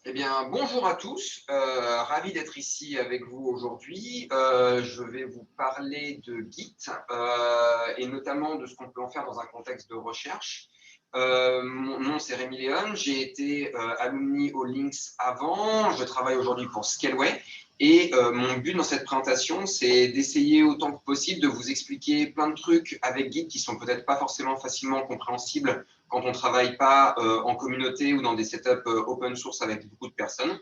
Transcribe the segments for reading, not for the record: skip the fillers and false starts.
Eh bien, bonjour à tous, ravi d'être ici avec vous aujourd'hui. Je vais vous parler de Git et notamment de ce qu'on peut en faire dans un contexte de recherche. Mon nom c'est Rémi Léon, j'ai été alumni au Lynx avant, je travaille aujourd'hui pour Scaleway et mon but dans cette présentation c'est d'essayer autant que possible de vous expliquer plein de trucs avec Git qui sont peut-être pas forcément facilement compréhensibles quand on ne travaille pas en communauté ou dans des setups open source avec beaucoup de personnes.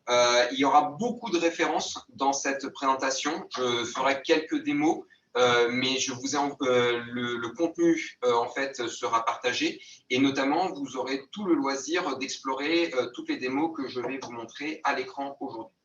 Il y aura beaucoup de références dans cette présentation. Je ferai quelques démos, mais le contenu en fait sera partagé et notamment vous aurez tout le loisir d'explorer toutes les démos que je vais vous montrer à l'écran aujourd'hui.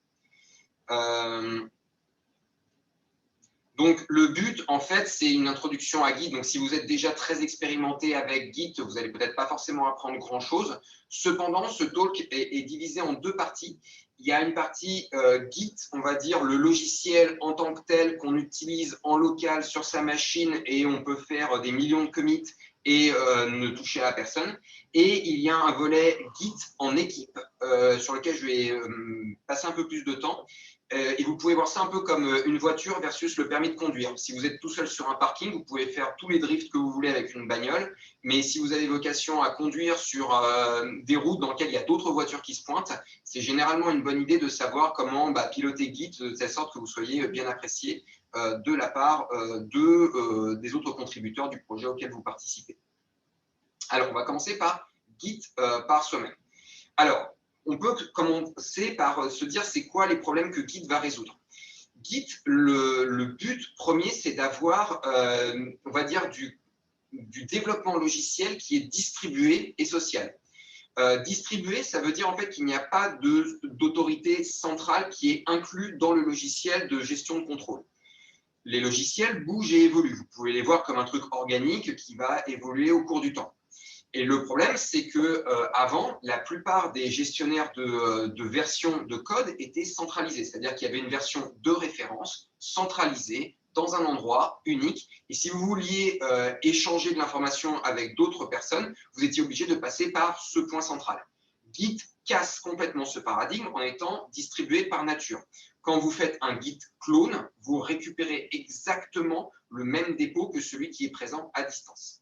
Donc, le but, en fait, c'est une introduction à Git. Donc, si vous êtes déjà très expérimenté avec Git, vous n'allez peut-être pas forcément apprendre grand-chose. Cependant, ce talk est divisé en deux parties. Il y a une partie Git, on va dire, le logiciel en tant que tel qu'on utilise en local sur sa machine et on peut faire des millions de commits et ne toucher à personne. Et il y a un volet Git en équipe sur lequel je vais passer un peu plus de temps. Et vous pouvez voir ça un peu comme une voiture versus le permis de conduire. Si vous êtes tout seul sur un parking, vous pouvez faire tous les drifts que vous voulez avec une bagnole. Mais si vous avez vocation à conduire sur des routes dans lesquelles il y a d'autres voitures qui se pointent, c'est généralement une bonne idée de savoir comment piloter Git de telle sorte que vous soyez bien apprécié de la part des autres contributeurs du projet auquel vous participez. Alors, on va commencer par Git par soi-même. Alors, on peut commencer par se dire c'est quoi les problèmes que Git va résoudre. Git, le but premier, c'est d'avoir, on va dire, du développement logiciel qui est distribué et social. Distribué, ça veut dire en fait qu'il n'y a pas d'autorité centrale qui est inclue dans le logiciel de gestion de contrôle. Les logiciels bougent et évoluent. Vous pouvez les voir comme un truc organique qui va évoluer au cours du temps. Et le problème, c'est que avant, la plupart des gestionnaires de versions de code étaient centralisés, c'est-à-dire qu'il y avait une version de référence centralisée dans un endroit unique. Et si vous vouliez échanger de l'information avec d'autres personnes, vous étiez obligé de passer par ce point central. Git casse complètement ce paradigme en étant distribué par nature. Quand vous faites un Git clone, vous récupérez exactement le même dépôt que celui qui est présent à distance.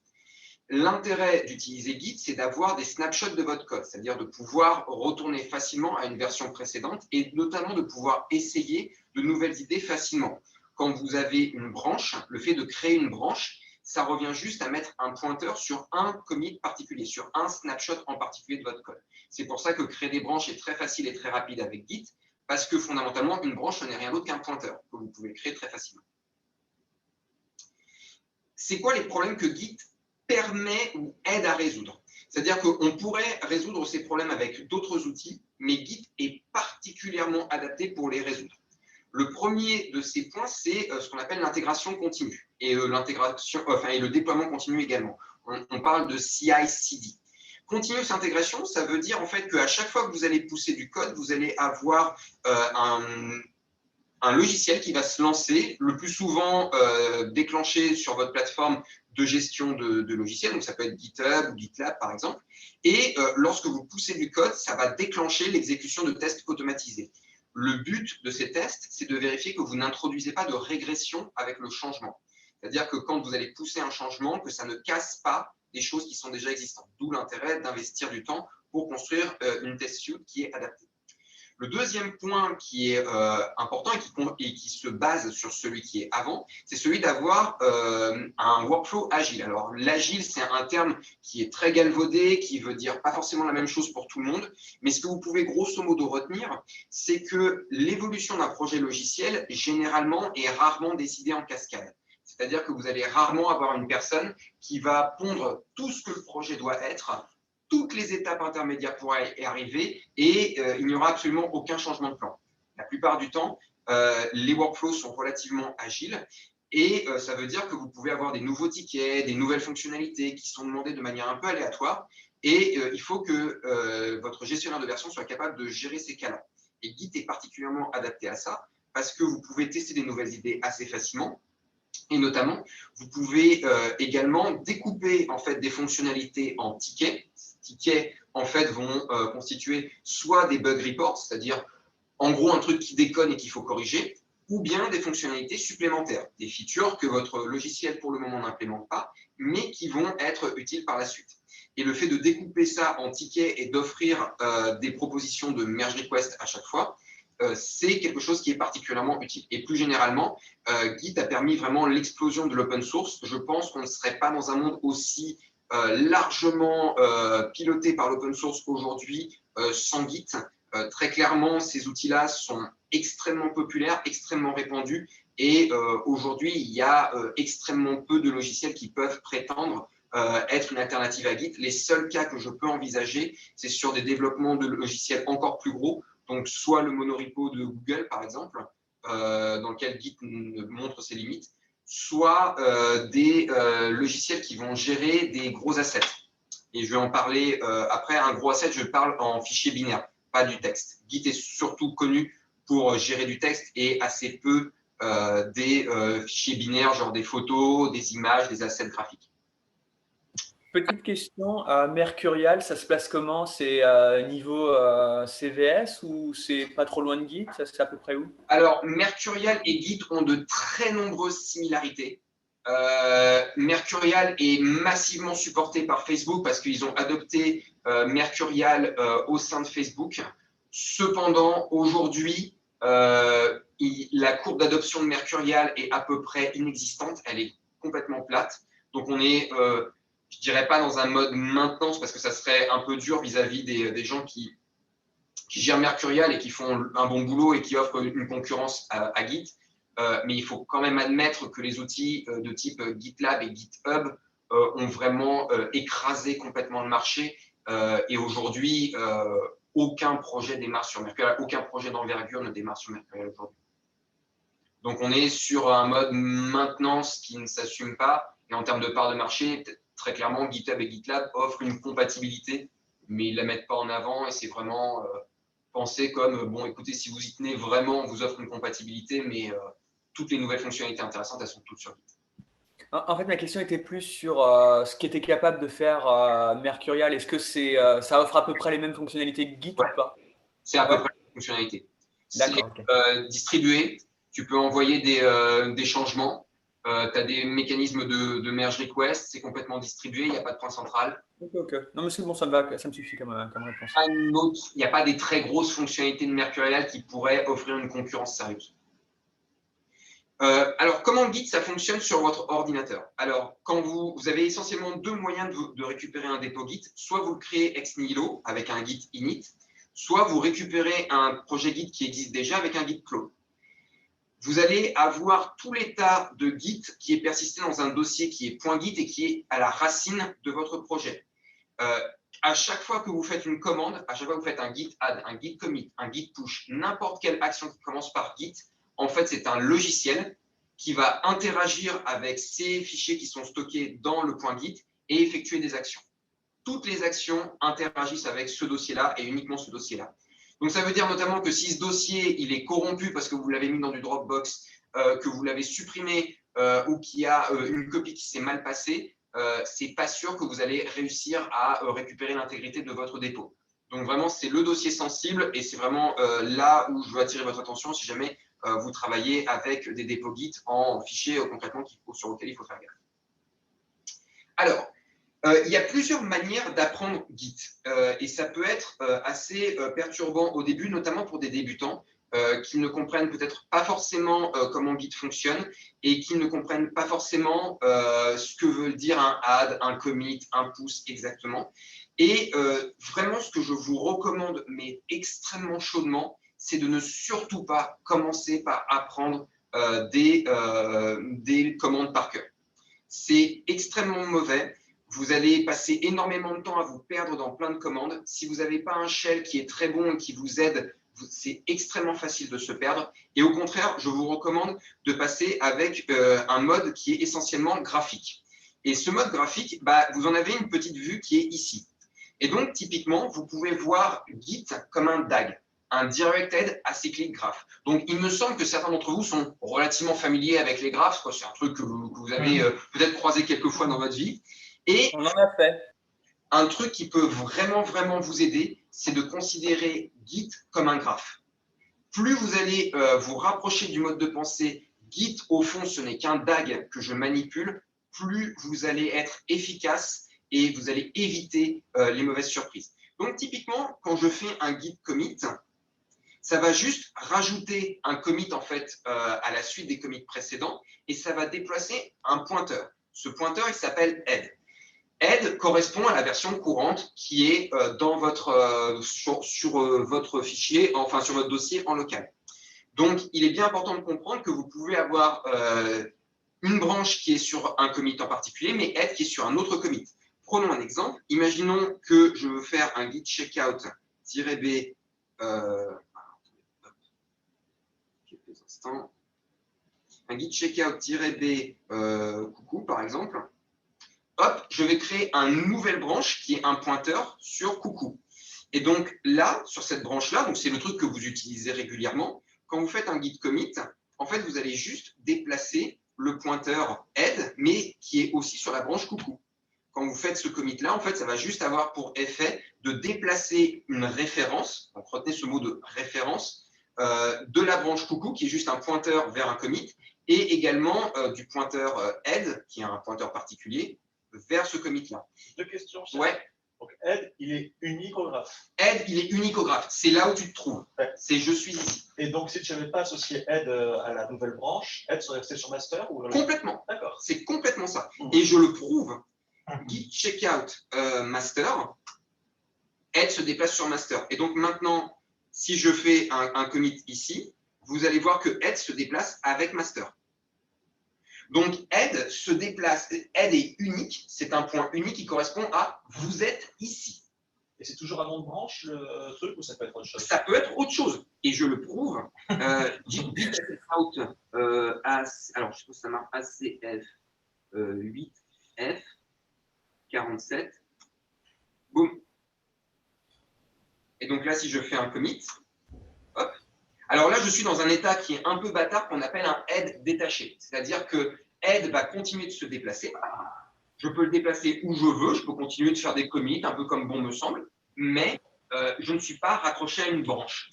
L'intérêt d'utiliser Git, c'est d'avoir des snapshots de votre code, c'est-à-dire de pouvoir retourner facilement à une version précédente et notamment de pouvoir essayer de nouvelles idées facilement. Quand vous avez une branche, le fait de créer une branche, ça revient juste à mettre un pointeur sur un commit particulier, sur un snapshot en particulier de votre code. C'est pour ça que créer des branches est très facile et très rapide avec Git, parce que fondamentalement, une branche, ce n'est rien d'autre qu'un pointeur, que vous pouvez créer très facilement. C'est quoi les problèmes que Git permet ou aide à résoudre? C'est-à-dire qu'on pourrait résoudre ces problèmes avec d'autres outils, mais Git est particulièrement adapté pour les résoudre. Le premier de ces points, c'est ce qu'on appelle l'intégration continue et le déploiement continu également. On parle de CI/CD. Continuous intégration, ça veut dire en fait qu'à chaque fois que vous allez pousser du code, vous allez avoir un logiciel qui va se lancer, le plus souvent déclenché sur votre plateforme de gestion de logiciels, donc ça peut être GitHub ou GitLab par exemple, et lorsque vous poussez du code, ça va déclencher l'exécution de tests automatisés. Le but de ces tests, c'est de vérifier que vous n'introduisez pas de régression avec le changement. C'est-à-dire que quand vous allez pousser un changement, que ça ne casse pas des choses qui sont déjà existantes. D'où l'intérêt d'investir du temps pour construire une test suite qui est adaptée. Le deuxième point qui est important et qui se base sur celui qui est avant, c'est celui d'avoir un workflow agile. Alors l'agile, c'est un terme qui est très galvaudé, qui veut dire pas forcément la même chose pour tout le monde, mais ce que vous pouvez grosso modo retenir, c'est que l'évolution d'un projet logiciel, généralement, est rarement décidée en cascade. C'est-à-dire que vous allez rarement avoir une personne qui va pondre tout ce que le projet doit être, toutes les étapes intermédiaires pour y arriver et il n'y aura absolument aucun changement de plan. La plupart du temps, les workflows sont relativement agiles et ça veut dire que vous pouvez avoir des nouveaux tickets, des nouvelles fonctionnalités qui sont demandées de manière un peu aléatoire et il faut que votre gestionnaire de version soit capable de gérer ces cas-là. Et Git est particulièrement adapté à ça parce que vous pouvez tester des nouvelles idées assez facilement. Et notamment, vous pouvez également découper en fait des fonctionnalités en tickets tickets en fait vont constituer soit des bug reports, c'est-à-dire en gros un truc qui déconne et qu'il faut corriger, ou bien des fonctionnalités supplémentaires, des features que votre logiciel pour le moment n'implémente pas, mais qui vont être utiles par la suite. Et le fait de découper ça en tickets et d'offrir des propositions de merge request à chaque fois, c'est quelque chose qui est particulièrement utile. Et plus généralement, Git a permis vraiment l'explosion de l'open source. Je pense qu'on ne serait pas dans un monde aussi largement piloté par l'open source aujourd'hui sans Git. Très clairement, ces outils-là sont extrêmement populaires, extrêmement répandus. Et aujourd'hui, il y a extrêmement peu de logiciels qui peuvent prétendre être une alternative à Git. Les seuls cas que je peux envisager, c'est sur des développements de logiciels encore plus gros, donc soit le monorepo de Google, par exemple, dans lequel Git montre ses limites, soit des logiciels qui vont gérer des gros assets. Et je vais en parler après. Un gros asset, je parle en fichier binaire, pas du texte. Git est surtout connu pour gérer du texte et assez peu des fichiers binaires, genre des photos, des images, des assets graphiques. Petite question, Mercurial, ça se place comment? C'est niveau CVS ou c'est pas trop loin de Git? Ça, c'est à peu près où? Alors, Mercurial et Git ont de très nombreuses similarités. Mercurial est massivement supporté par Facebook parce qu'ils ont adopté Mercurial au sein de Facebook. Cependant, aujourd'hui, la courbe d'adoption de Mercurial est à peu près inexistante. Elle est complètement plate. Donc, on est, je dirais pas dans un mode maintenance parce que ça serait un peu dur vis-à-vis des gens qui gèrent Mercurial et qui font un bon boulot et qui offrent une concurrence à Git. Mais il faut quand même admettre que les outils de type GitLab et GitHub ont vraiment écrasé complètement le marché. Et aujourd'hui, aucun projet démarre sur Mercurial, aucun projet d'envergure ne démarre sur Mercurial aujourd'hui. Donc on est sur un mode maintenance qui ne s'assume pas. Et en termes de part de marché, très clairement, GitHub et GitLab offrent une compatibilité, mais ils ne la mettent pas en avant et c'est vraiment pensé comme, bon, écoutez, si vous y tenez vraiment, on vous offre une compatibilité, mais toutes les nouvelles fonctionnalités intéressantes, elles sont toutes sur Git. En fait, ma question était plus sur ce qu'était capable de faire Mercurial. Est-ce que ça offre à peu près les mêmes fonctionnalités que Git Ouais, ou pas? c'est à peu Ouais, près la fonctionnalité. C'est d'accord, ok. distribué, tu peux envoyer des changements, tu as des mécanismes de merge request, c'est complètement distribué, il n'y a pas de point central. Ok, ok. Non, mais c'est bon, ça me va, ça me suffit comme réponse. Il n'y a pas des très grosses fonctionnalités de Mercurial qui pourraient offrir une concurrence sérieuse. Alors, comment Git, ça fonctionne sur votre ordinateur? Alors, quand vous avez essentiellement deux moyens de récupérer un dépôt Git. Soit vous le créez ex nihilo avec un Git init, soit vous récupérez un projet Git qui existe déjà avec un Git clone. Vous allez avoir tout l'état de Git qui est persisté dans un dossier qui est .git et qui est à la racine de votre projet. À chaque fois que vous faites une commande, à chaque fois que vous faites un git add, un git commit, un git push, n'importe quelle action qui commence par git, en fait, c'est un logiciel qui va interagir avec ces fichiers qui sont stockés dans le .git et effectuer des actions. Toutes les actions interagissent avec ce dossier-là et uniquement ce dossier-là. Donc, ça veut dire notamment que si ce dossier il est corrompu parce que vous l'avez mis dans du Dropbox, que vous l'avez supprimé ou qu'il y a une copie qui s'est mal passée, c'est pas sûr que vous allez réussir à récupérer l'intégrité de votre dépôt. Donc vraiment, c'est le dossier sensible et c'est vraiment là où je veux attirer votre attention si jamais vous travaillez avec des dépôts Git en fichiers concrètement sur lesquels il faut faire gaffe. Alors, il y a plusieurs manières d'apprendre Git et ça peut être assez perturbant au début, notamment pour des débutants qui ne comprennent peut-être pas forcément comment Git fonctionne et qui ne comprennent pas forcément ce que veut dire un add, un commit, un push exactement. Et vraiment, ce que je vous recommande, mais extrêmement chaudement, c'est de ne surtout pas commencer par apprendre des commandes par cœur. C'est extrêmement mauvais. Vous allez passer énormément de temps à vous perdre dans plein de commandes. Si vous n'avez pas un shell qui est très bon et qui vous aide, c'est extrêmement facile de se perdre. Et au contraire, je vous recommande de passer avec un mode qui est essentiellement graphique. Et ce mode graphique, vous en avez une petite vue qui est ici. Et donc, typiquement, vous pouvez voir Git comme un DAG, un Directed Acyclic Graph. Donc, il me semble que certains d'entre vous sont relativement familiers avec les graphes. C'est un truc que vous avez peut-être croisé quelques fois dans votre vie. Et on en a fait. un truc qui peut vraiment, vraiment vous aider, c'est de considérer Git comme un graphe. Plus vous allez vous rapprocher du mode de pensée Git, au fond, ce n'est qu'un DAG que je manipule, plus vous allez être efficace et vous allez éviter les mauvaises surprises. Donc, typiquement, quand je fais un Git commit, ça va juste rajouter un commit en fait à la suite des commits précédents et ça va déplacer un pointeur. Ce pointeur, il s'appelle head. Head correspond à la version courante qui est dans votre, sur votre fichier, enfin sur votre dossier en local. Donc, il est bien important de comprendre que vous pouvez avoir une branche qui est sur un commit en particulier, mais head qui est sur un autre commit. Prenons un exemple. Imaginons que je veux faire un git checkout-b un git checkout-b coucou par exemple. Hop, je vais créer une nouvelle branche qui est un pointeur sur coucou. Et donc là, sur cette branche-là, donc c'est le truc que vous utilisez régulièrement, quand vous faites un git commit, en fait, vous allez juste déplacer le pointeur head, mais qui est aussi sur la branche coucou. Quand vous faites ce commit-là, en fait, ça va juste avoir pour effet de déplacer une référence, donc retenez ce mot de référence, de la branche coucou, qui est juste un pointeur vers un commit, et également du pointeur head, qui est un pointeur particulier, vers ce commit-là. Deux questions. Ouais. Donc, head, il est unique au graphe. Head, il est unique au graphe. C'est là où tu te trouves. Ouais. C'est je suis ici. Et donc, si tu n'avais pas associé head à la nouvelle branche, head serait resté sur master ou... Complètement. D'accord. C'est complètement ça. Et je le prouve. Git checkout master, head se déplace sur master. Et donc maintenant, si je fais un commit ici, vous allez voir que head se déplace avec master. Donc, head se déplace, head est unique, c'est un point unique qui correspond à vous êtes ici. Et c'est toujours un nom de branche, le truc, ou ça peut être autre chose? Ça peut être autre chose, et je le prouve. Git checkout, alors je suppose que ça marche ACF 8F 47. Boum. Et donc là, si je fais un commit, hop. Alors là, je suis dans un état qui est un peu bâtard qu'on appelle un head détaché. C'est-à-dire que head va continuer de se déplacer. Je peux le déplacer où je veux, je peux continuer de faire des commits, un peu comme bon me semble, mais je ne suis pas raccroché à une branche.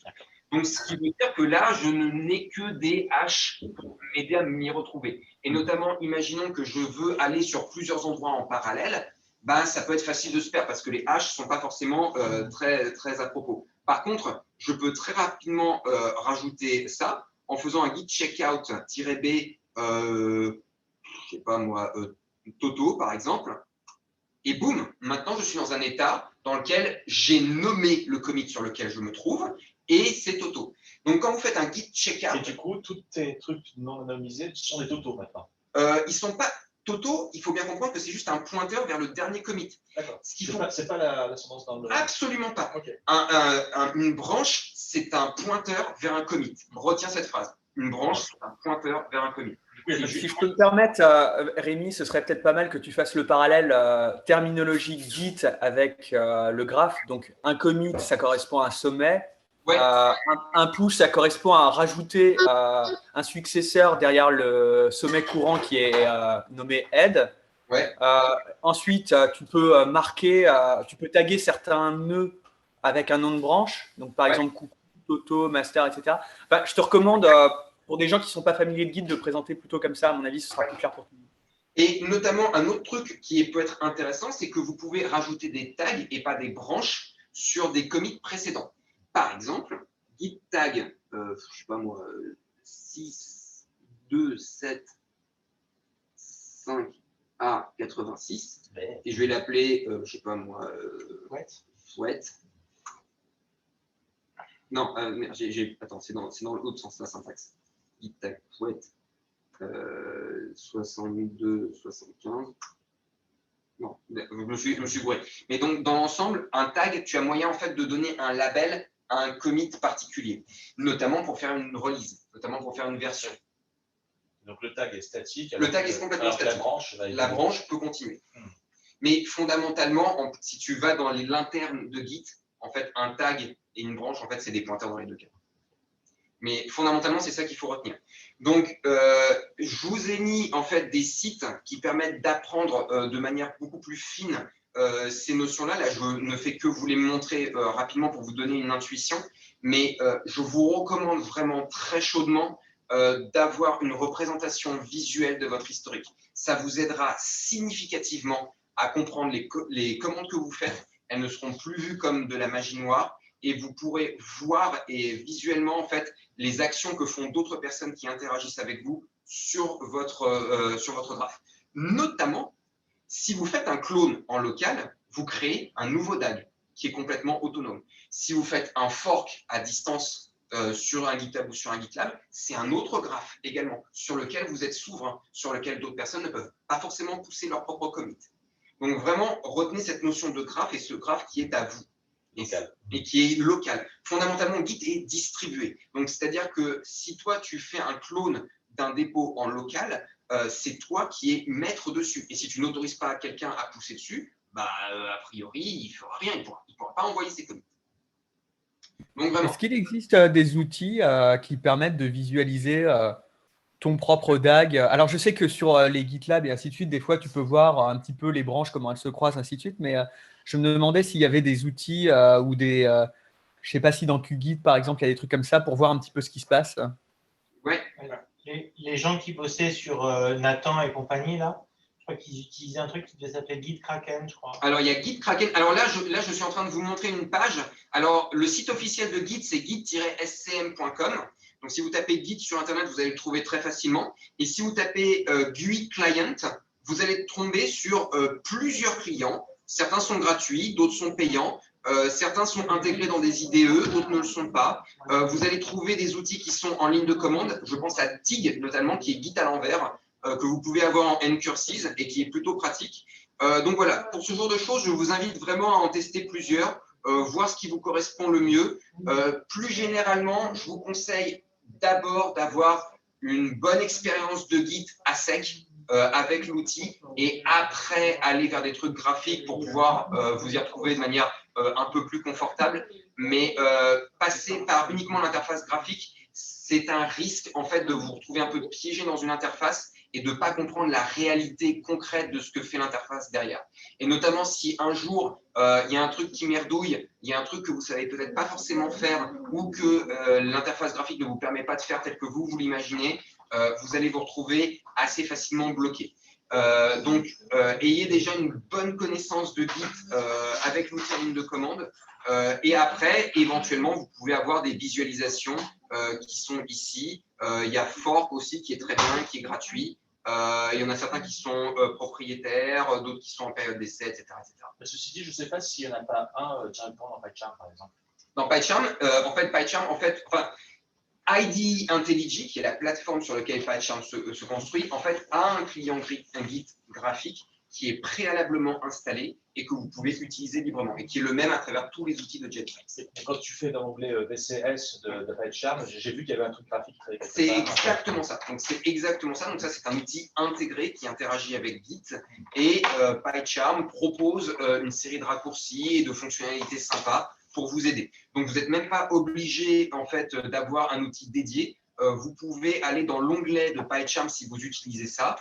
Donc, ce qui veut dire que là, je n'ai que des haches pour m'aider à m'y retrouver. Et notamment, imaginons que je veux aller sur plusieurs endroits en parallèle, ben, ça peut être facile de se perdre parce que les haches ne sont pas forcément très, très à propos. Par contre, je peux très rapidement rajouter ça en faisant un git checkout-b, je sais pas moi, Toto par exemple. Et boum, maintenant je suis dans un état dans lequel j'ai nommé le commit sur lequel je me trouve et c'est Toto. Donc quand vous faites un git checkout. Et du coup, tous tes trucs non anonymisés sont des Toto maintenant. Ils ne sont pas Toto, il faut bien comprendre que c'est juste un pointeur vers le dernier commit. D'accord. C'est pas l'ascendance dans le... Absolument pas. Okay. Une branche, c'est un pointeur vers un commit. Retiens cette phrase. Une branche, c'est un pointeur vers un commit. Si je peux me permettre, Rémi, ce serait peut-être pas mal que tu fasses le parallèle terminologie Git avec le graphe. Donc, un commit, ça correspond à un sommet. Ouais. Un push, ça correspond à rajouter un successeur derrière le sommet courant qui est nommé head. Ouais. Ensuite, tu peux marquer, tu peux taguer certains nœuds avec un nom de branche. Donc, par exemple, coucou, Toto, master, etc. Enfin, je te recommande, pour des gens qui ne sont pas familiers de Git, de présenter plutôt comme ça. À mon avis, ce sera plus clair pour tout le monde. Et notamment, un autre truc qui peut être intéressant, c'est que vous pouvez rajouter des tags et pas des branches sur des commits précédents. Par exemple, git tag, je sais pas moi, 6, 2, 7, 5 à 86. Et je vais l'appeler, je sais pas moi, Sweat. Non, attends, c'est dans l'autre sens, la syntaxe. Git tag Sweat 62, 75. Non, je me suis gouré. Mais donc, dans l'ensemble, un tag, tu as moyen en fait de donner un label à un commit particulier, notamment pour faire une release, notamment pour faire une version. Donc, le tag est statique. Le tag est complètement statique. La branche peut continuer. Mais fondamentalement, si tu vas dans l'interne de Git, en fait, un tag et une branche, en fait, c'est des pointeurs dans les deux cas. Mais fondamentalement, c'est ça qu'il faut retenir. Donc, je vous ai mis en fait des sites qui permettent d'apprendre de manière beaucoup plus fine ces notions-là. Là, je ne fais que vous les montrer rapidement pour vous donner une intuition, mais je vous recommande vraiment très chaudement d'avoir une représentation visuelle de votre historique. Ça vous aidera significativement à comprendre les commandes que vous faites. Elles ne seront plus vues comme de la magie noire et vous pourrez voir et visuellement en fait les actions que font d'autres personnes qui interagissent avec vous sur votre graphe. Notamment, si vous faites un clone en local, vous créez un nouveau DAG qui est complètement autonome. Si vous faites un fork à distance sur un GitHub ou sur un GitLab, c'est un autre graphe également sur lequel vous êtes souverain, sur lequel d'autres personnes ne peuvent pas forcément pousser leur propre commit. Donc vraiment, retenez cette notion de graphe et ce graphe qui est à vous et qui est local. Fondamentalement, Git est distribué. Donc c'est-à-dire que si toi tu fais un clone d'un dépôt en local, c'est toi qui es maître dessus. Et si tu n'autorises pas quelqu'un à pousser dessus, a priori, il ne fera rien, il ne pourra pas envoyer ses commits. Donc vraiment. Est-ce qu'il existe des outils qui permettent de visualiser ton propre DAG? Alors, je sais que sur les GitLab et ainsi de suite, des fois, tu peux voir un petit peu les branches, comment elles se croisent, ainsi de suite. Mais je me demandais s'il y avait des outils ou des… je ne sais pas si dans QGit, par exemple, il y a des trucs comme ça pour voir un petit peu ce qui se passe. Ouais. Les gens qui bossaient sur Nathan et compagnie, là, je crois qu'ils utilisaient un truc qui devait s'appeler GitKraken, je crois. Alors, il y a GitKraken. Alors là, je suis en train de vous montrer une page. Alors, le site officiel de Git, c'est git-scm.com. Donc, si vous tapez Git sur Internet, vous allez le trouver très facilement. Et si vous tapez GUI Client, vous allez tomber sur plusieurs clients. Certains sont gratuits, d'autres sont payants. Certains sont intégrés dans des IDE, d'autres ne le sont pas. Vous allez trouver des outils qui sont en ligne de commande. Je pense à Tig, notamment, qui est Git à l'envers, que vous pouvez avoir en ncurses et qui est plutôt pratique. Donc voilà, pour ce genre de choses, je vous invite vraiment à en tester plusieurs, voir ce qui vous correspond le mieux. Plus généralement, je vous conseille d'abord d'avoir une bonne expérience de Git à sec avec l'outil et après aller vers des trucs graphiques pour pouvoir vous y retrouver de manière un peu plus confortable. Mais passer par uniquement l'interface graphique, c'est un risque en fait de vous retrouver un peu piégé dans une interface et de ne pas comprendre la réalité concrète de ce que fait l'interface derrière. Et notamment si un jour, il y a un truc qui merdouille, il y a un truc que vous ne savez peut-être pas forcément faire ou que l'interface graphique ne vous permet pas de faire tel que vous l'imaginez, vous allez vous retrouver assez facilement bloqué. Donc, ayez déjà une bonne connaissance de Git avec l'outil en ligne de commande. Et après, éventuellement, vous pouvez avoir des visualisations qui sont ici. Il y a Fork aussi qui est très bien, qui est gratuit. Il y en a certains qui sont propriétaires, d'autres qui sont en période d'essai, etc., etc. Ceci dit, je ne sais pas s'il n'y en a pas un directement dans PyCharm, par exemple. Dans PyCharm, IDE IntelliJ, qui est la plateforme sur laquelle PyCharm se construit, en fait, a un client un Git graphique qui est préalablement installé et que vous pouvez utiliser librement et qui est le même à travers tous les outils de JetBrains. Et quand tu fais dans l'onglet DCS de PyCharm, j'ai vu qu'il y avait un truc graphique. C'est exactement ça. Donc, c'est exactement ça. Donc, ça, c'est un outil intégré qui interagit avec Git. Et PyCharm propose une série de raccourcis et de fonctionnalités sympas pour vous aider. Donc, vous n'êtes même pas obligé en fait, d'avoir un outil dédié. Vous pouvez aller dans l'onglet de PyCharm si vous utilisez ça.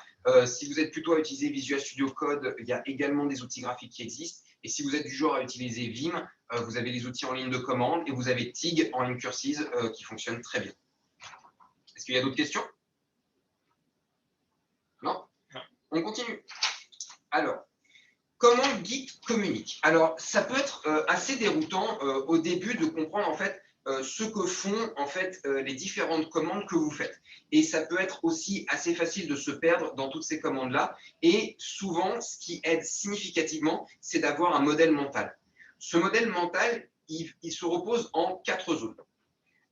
Si vous êtes plutôt à utiliser Visual Studio Code, il y a également des outils graphiques qui existent. Et si vous êtes du genre à utiliser Vim, vous avez les outils en ligne de commande et vous avez Tig en ncurses qui fonctionnent très bien. Est-ce qu'il y a d'autres questions? Non? On continue. Alors, comment Git communique? Alors, ça peut être assez déroutant au début de comprendre en fait ce que font en fait les différentes commandes que vous faites. Et ça peut être aussi assez facile de se perdre dans toutes ces commandes-là. Et souvent, ce qui aide significativement, c'est d'avoir un modèle mental. Ce modèle mental, il se repose en 4 zones.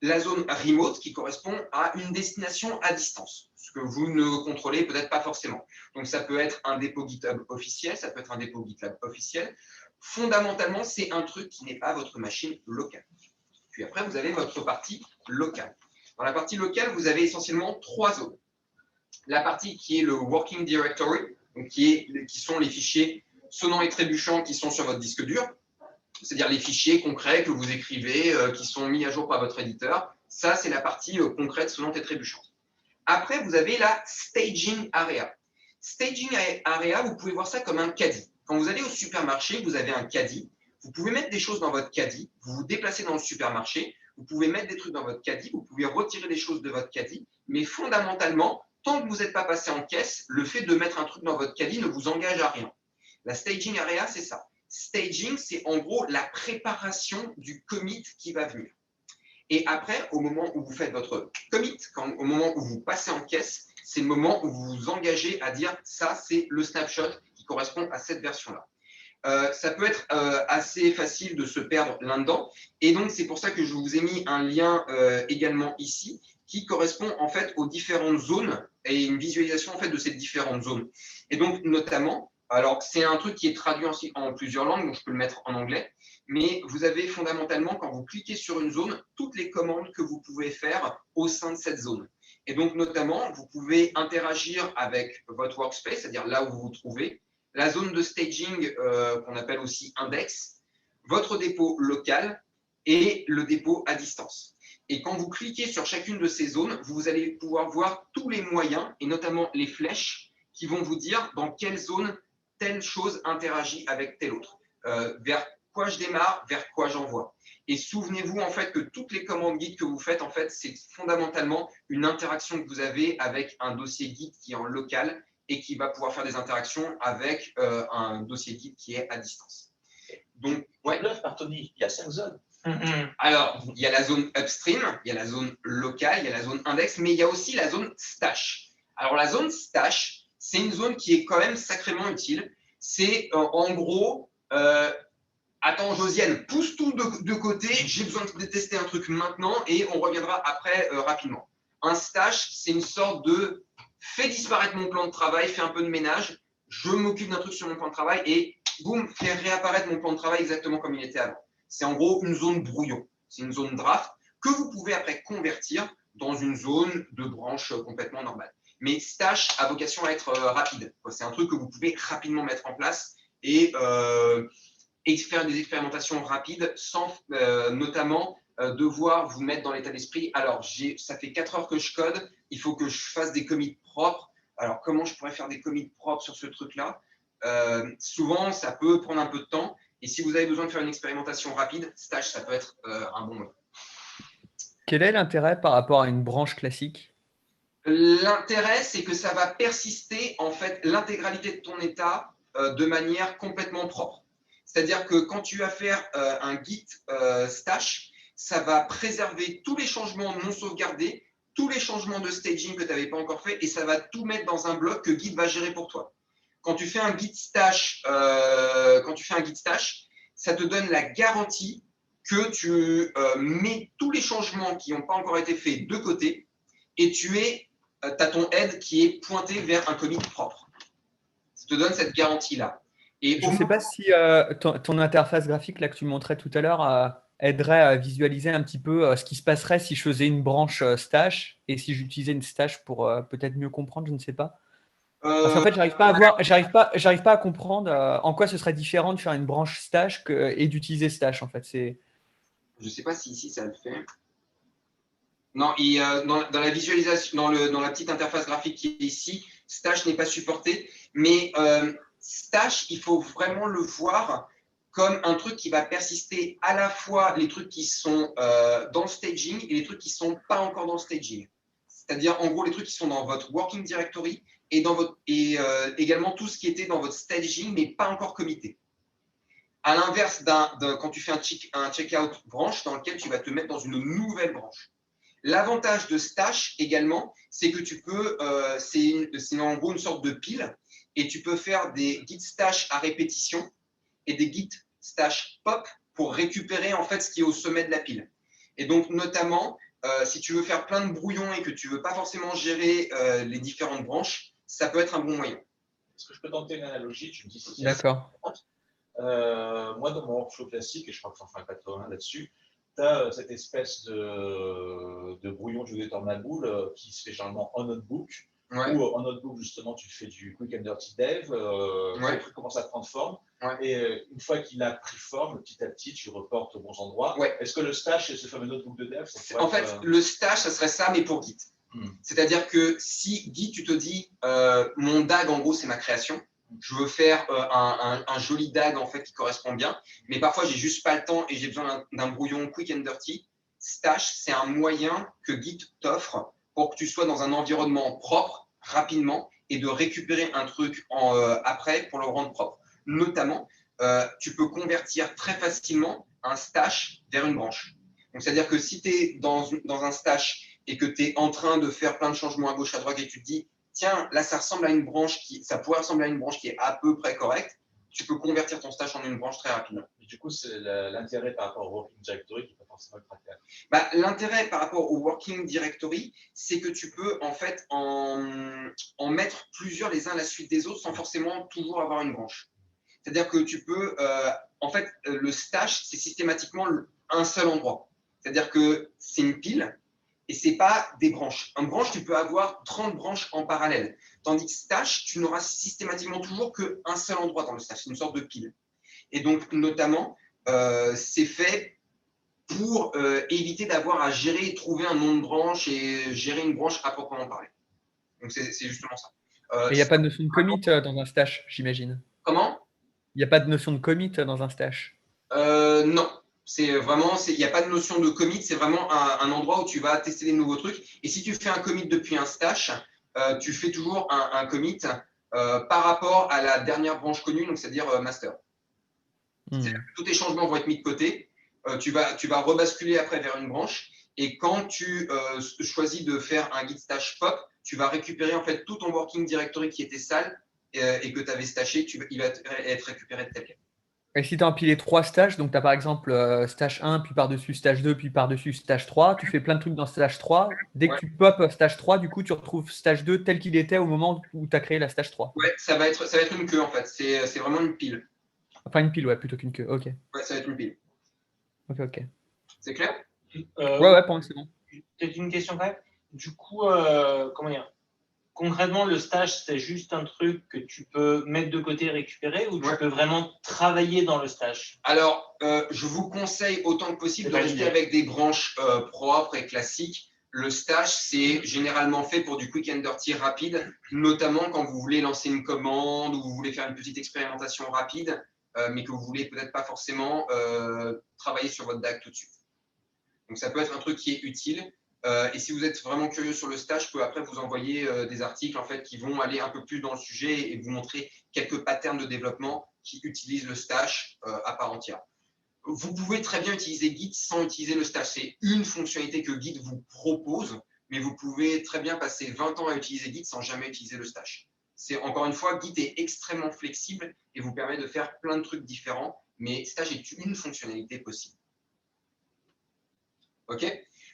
La zone remote qui correspond à une destination à distance, ce que vous ne contrôlez peut-être pas forcément. Donc, ça peut être un dépôt GitHub officiel, ça peut être un dépôt GitLab officiel. Fondamentalement, c'est un truc qui n'est pas votre machine locale. Puis après, vous avez votre partie locale. Dans la partie locale, vous avez essentiellement 3 zones. La partie qui est le Working Directory, donc qui sont les fichiers sonnants et trébuchants qui sont sur votre disque dur, c'est-à-dire les fichiers concrets que vous écrivez, qui sont mis à jour par votre éditeur. Ça, c'est la partie concrète, sonnante et trébuchante. Après, vous avez la Staging Area. Staging Area, vous pouvez voir ça comme un caddie. Quand vous allez au supermarché, vous avez un caddie. Vous pouvez mettre des choses dans votre caddie, vous vous déplacez dans le supermarché, vous pouvez mettre des trucs dans votre caddie, vous pouvez retirer des choses de votre caddie, mais fondamentalement, tant que vous n'êtes pas passé en caisse, le fait de mettre un truc dans votre caddie ne vous engage à rien. La staging area, c'est ça. Staging, c'est en gros la préparation du commit qui va venir. Et après, au moment où vous faites votre commit, au moment où vous passez en caisse, c'est le moment où vous vous engagez à dire ça, c'est le snapshot qui correspond à cette version-là. Ça peut être assez facile de se perdre là-dedans. Et donc, c'est pour ça que je vous ai mis un lien également ici qui correspond en fait aux différentes zones et une visualisation en fait de ces différentes zones. Et donc, notamment, alors c'est un truc qui est traduit en plusieurs langues, donc je peux le mettre en anglais, mais vous avez fondamentalement, quand vous cliquez sur une zone, toutes les commandes que vous pouvez faire au sein de cette zone. Et donc, notamment, vous pouvez interagir avec votre workspace, c'est-à-dire là où vous vous trouvez, la zone de staging qu'on appelle aussi index, votre dépôt local et le dépôt à distance. Et quand vous cliquez sur chacune de ces zones, vous allez pouvoir voir tous les moyens et notamment les flèches qui vont vous dire dans quelle zone telle chose interagit avec telle autre. Vers quoi je démarre, vers quoi j'envoie. Et souvenez-vous en fait que toutes les commandes Git que vous faites, en fait, c'est fondamentalement une interaction que vous avez avec un dossier Git qui est en local et qui va pouvoir faire des interactions avec un dossier Git qui est à distance. Donc, ouais. Par Tony, il y a 5 zones. Alors, il y a la zone upstream, il y a la zone locale, il y a la zone index, mais il y a aussi la zone stash. Alors, la zone stash, c'est une zone qui est quand même sacrément utile. C'est en gros, attends Josiane, pousse tout de côté, j'ai besoin de tester un truc maintenant et on reviendra après rapidement. Un stash, c'est une sorte de fais disparaître mon plan de travail, fais un peu de ménage, je m'occupe d'un truc sur mon plan de travail et boum, fais réapparaître mon plan de travail exactement comme il était avant. C'est en gros une zone brouillon, c'est une zone draft que vous pouvez après convertir dans une zone de branche complètement normale. Mais stash a vocation à être rapide. C'est un truc que vous pouvez rapidement mettre en place et faire des expérimentations rapides sans notamment devoir vous mettre dans l'état d'esprit. Alors, ça fait 4 heures que je code, il faut que je fasse des commits propres. Alors, comment je pourrais faire des commits propres sur ce truc-là? Souvent, ça peut prendre un peu de temps. Et si vous avez besoin de faire une expérimentation rapide, Stash, ça peut être un bon moment. Quel est l'intérêt par rapport à une branche classique? L'intérêt, c'est que ça va persister en fait l'intégralité de ton état de manière complètement propre. C'est-à-dire que quand tu vas faire un Git stash, ça va préserver tous les changements non sauvegardés, tous les changements de staging que tu n'avais pas encore fait, et ça va tout mettre dans un bloc que Git va gérer pour toi. Quand tu fais un Git stash, ça te donne la garantie que tu mets tous les changements qui n'ont pas encore été faits de côté, et tu as ton head qui est pointé vers un commit propre. Ça te donne cette garantie-là. Et je ne sais pas si ton interface graphique là, que tu montrais tout à l'heure aiderait à visualiser un petit peu ce qui se passerait si je faisais une branche stash et si j'utilisais une stash pour peut-être mieux comprendre, je ne sais pas. Parce qu'en fait, j'arrive pas à comprendre en quoi ce serait différent de faire une branche stash et d'utiliser stash. En fait, je ne sais pas si ici ça le fait. Non, dans la visualisation, dans la petite interface graphique qui est ici, stash n'est pas supporté, mais stash, il faut vraiment le voir comme un truc qui va persister à la fois les trucs qui sont dans le staging et les trucs qui ne sont pas encore dans le staging. C'est-à-dire, en gros, les trucs qui sont dans votre working directory et également tout ce qui était dans votre staging, mais pas encore commité. À l'inverse, quand tu fais un checkout branche dans lequel tu vas te mettre dans une nouvelle branche. L'avantage de stash également, c'est que tu peux, c'est en gros une sorte de pile, et tu peux faire des git stash à répétition et des git stash pop pour récupérer en fait ce qui est au sommet de la pile. Et donc notamment, si tu veux faire plein de brouillons et que tu veux pas forcément gérer les différentes branches, ça peut être un bon moyen. Est-ce que je peux tenter une analogie? Tu me dis si d'accord. Moi, dans mon workflow classique, et je crois que ça en fera 80 là-dessus, tu as cette espèce de brouillon du Eternal qui se fait généralement en notebook, Ouais. ou en notebook, justement, tu fais du quick and dirty dev, Ouais. le truc commence à prendre forme, Ouais. et une fois qu'il a pris forme, petit à petit, tu reportes aux bons endroits. Ouais. Est-ce que le stash et ce fameux notebook de dev, En fait, le stash, ça serait ça, mais pour Git. C'est-à-dire que si Git, tu te dis, mon DAG, en gros, c'est ma création, je veux faire un joli DAG en fait qui correspond bien, mais parfois j'ai juste pas le temps et j'ai besoin d'un brouillon quick and dirty. Stash, c'est un moyen que Git t'offre pour que tu sois dans un environnement propre rapidement et de récupérer un truc après pour le rendre propre. Notamment, tu peux convertir très facilement un stash vers une branche. Donc, c'est-à-dire que si tu es dans un stash et que tu es en train de faire plein de changements à gauche, à droite et tu te dis, tiens, là, ça pourrait ressembler à une branche qui est à peu près correcte, tu peux convertir ton stash en une branche très rapidement. Et du coup, c'est l'intérêt par rapport au Working Directory qui n'est pas forcément le cratère. L'intérêt par rapport au Working Directory, c'est que tu peux en fait en mettre plusieurs les uns à la suite des autres sans forcément toujours avoir une branche. C'est-à-dire que tu peux, en fait, le stash, c'est systématiquement un seul endroit. C'est-à-dire que c'est une pile et ce n'est pas des branches. Une branche, tu peux avoir 30 branches en parallèle. Tandis que stash, tu n'auras systématiquement toujours qu'un seul endroit dans le stash. C'est une sorte de pile. Et donc, notamment, c'est fait pour éviter d'avoir à gérer et trouver un nom de branche et gérer une branche à proprement parler. Donc, c'est justement ça. Et il n'y a pas de notion de commit dans un stash, j'imagine. Comment ? Il n'y a pas de notion de commit dans un stash. Non. C'est vraiment, il n'y a pas de notion de commit, c'est vraiment un endroit où tu vas tester des nouveaux trucs. Et si tu fais un commit depuis un stash, tu fais toujours un commit par rapport à la dernière branche connue, donc c'est-à-dire master. C'est-à-dire que tous tes changements vont être mis de côté. Tu vas rebasculer après vers une branche. Et quand tu choisis de faire un git stash pop, tu vas récupérer en fait tout ton working directory qui était sale et que tu avais stashé, il va être récupéré de tel quel. Et si tu as empilé 3 stages, donc tu as par exemple stage 1, puis par-dessus stage 2, puis par-dessus stage 3, tu fais plein de trucs dans stage 3. Dès que tu pop stage 3, du coup, tu retrouves stage 2 tel qu'il était au moment où tu as créé la stage 3. Ouais, ça va être une queue en fait. C'est vraiment une pile. Enfin, une pile, ouais, plutôt qu'une queue. Ok. Ouais, ça va être une pile. Ok. C'est clair ? Ouais, pour moi, c'est bon. Peut-être une question quand même. Du coup, comment dire ? Concrètement, le stage, c'est juste un truc que tu peux mettre de côté et récupérer ou tu peux vraiment travailler dans le stage ? Alors, je vous conseille autant que possible de rester avec des branches propres et classiques. Le stage, c'est généralement fait pour du quick and dirty rapide, notamment quand vous voulez lancer une commande ou vous voulez faire une petite expérimentation rapide, mais que vous voulez peut-être pas forcément travailler sur votre DAG tout de suite. Donc, ça peut être un truc qui est utile. Et si vous êtes vraiment curieux sur le stage, je peux après vous envoyer des articles en fait, qui vont aller un peu plus dans le sujet et vous montrer quelques patterns de développement qui utilisent le stash à part entière. Vous pouvez très bien utiliser Git sans utiliser le stash. C'est une fonctionnalité que Git vous propose, mais vous pouvez très bien passer 20 ans à utiliser Git sans jamais utiliser le stash. Encore une fois, Git est extrêmement flexible et vous permet de faire plein de trucs différents, mais stash est une fonctionnalité possible. OK ?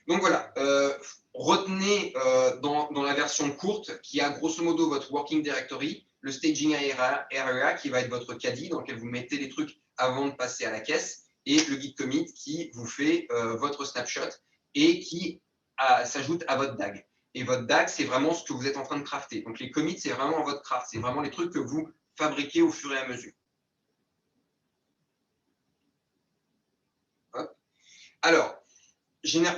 Donc voilà, retenez dans la version courte qui a grosso modo votre working directory, le staging area qui va être votre caddie dans lequel vous mettez les trucs avant de passer à la caisse et le git commit qui vous fait votre snapshot et qui s'ajoute à votre DAG. Et votre DAG, c'est vraiment ce que vous êtes en train de crafter. Donc les commits, c'est vraiment votre craft, c'est vraiment les trucs que vous fabriquez au fur et à mesure. Hop. Alors,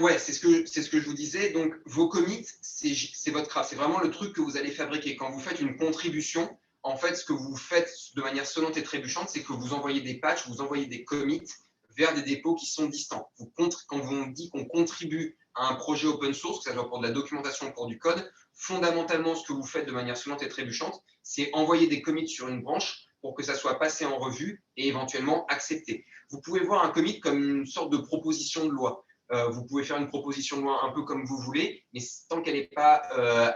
ouais, c'est ce que je vous disais. Donc, vos commits, c'est votre craft. C'est vraiment le truc que vous allez fabriquer. Quand vous faites une contribution, en fait, ce que vous faites de manière sonnante et trébuchante, c'est que vous envoyez des patchs, vous envoyez des commits vers des dépôts qui sont distants. Quand on dit qu'on contribue à un projet open source, que ce soit pour de la documentation ou pour du code, fondamentalement, ce que vous faites de manière sonnante et trébuchante, c'est envoyer des commits sur une branche pour que ça soit passé en revue et éventuellement accepté. Vous pouvez voir un commit comme une sorte de proposition de loi. Vous pouvez faire une proposition de loi un peu comme vous voulez, mais tant qu'elle n'est pas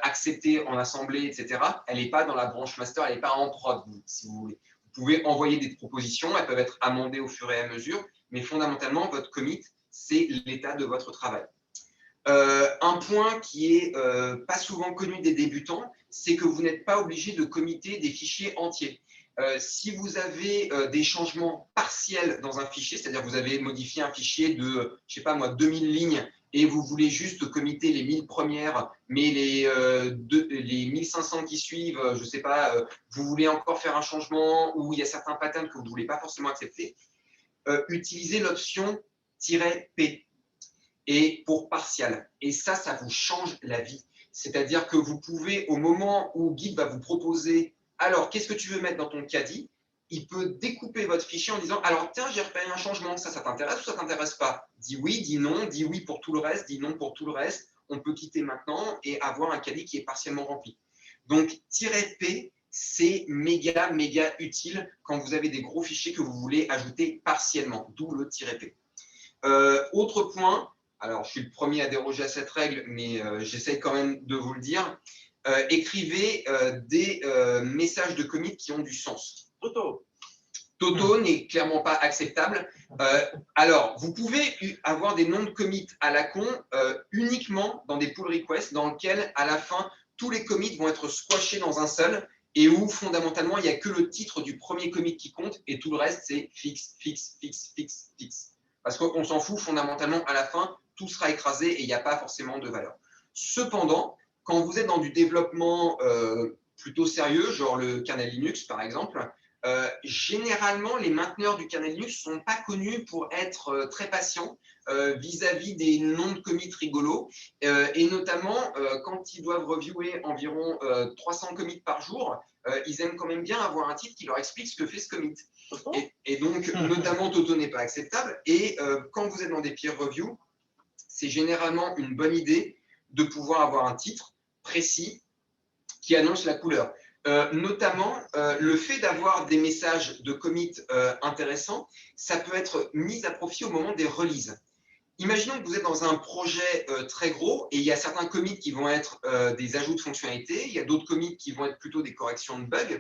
acceptée en assemblée, etc., elle n'est pas dans la branche master, elle n'est pas en prod, si vous voulez. Vous pouvez envoyer des propositions, elles peuvent être amendées au fur et à mesure, mais fondamentalement, votre commit, c'est l'état de votre travail. Un point qui est pas souvent connu des débutants, c'est que vous n'êtes pas obligé de committer des fichiers entiers. Si vous avez des changements partiels dans un fichier, c'est-à-dire que vous avez modifié un fichier de, je sais pas moi, 2000 lignes et vous voulez juste committer les 1000 premières, mais les 1500 qui suivent, je sais pas, vous voulez encore faire un changement ou il y a certains patterns que vous ne voulez pas forcément accepter, utilisez l'option "-p" et pour partial. Et ça vous change la vie. C'est-à-dire que vous pouvez, au moment où Git va vous proposer alors qu'est-ce que tu veux mettre dans ton caddie? Il peut découper votre fichier en disant, alors tiens, j'ai repéré un changement, ça t'intéresse ou ça t'intéresse pas? Dis oui, dis oui pour tout le reste, dis non pour tout le reste. On peut quitter maintenant et avoir un caddie qui est partiellement rempli. Donc, -P, c'est méga utile quand vous avez des gros fichiers que vous voulez ajouter partiellement, d'où le -P. Autre point, alors je suis le premier à déroger à cette règle, mais j'essaie quand même de vous le dire, écrivez des messages de commit qui ont du sens. Toto n'est clairement pas acceptable. Alors, vous pouvez avoir des noms de commits à la con uniquement dans des pull requests dans lesquels, à la fin, tous les commits vont être squashés dans un seul et où, fondamentalement, il n'y a que le titre du premier commit qui compte et tout le reste, c'est fixe. Parce qu'on s'en fout, fondamentalement, à la fin, tout sera écrasé et il n'y a pas forcément de valeur. Cependant, quand vous êtes dans du développement plutôt sérieux, genre le kernel Linux, par exemple, généralement, les mainteneurs du kernel Linux ne sont pas connus pour être très patients vis-à-vis des noms de commits rigolos et notamment quand ils doivent reviewer environ 300 commits par jour, ils aiment quand même bien avoir un titre qui leur explique ce que fait ce commit. Et donc, notamment, Toto n'est pas acceptable. Et quand vous êtes dans des peer reviews, c'est généralement une bonne idée de pouvoir avoir un titre précis qui annonce la couleur. Notamment, le fait d'avoir des messages de commit intéressants, ça peut être mis à profit au moment des releases. Imaginons que vous êtes dans un projet très gros et il y a certains commits qui vont être des ajouts de fonctionnalités, il y a d'autres commits qui vont être plutôt des corrections de bugs.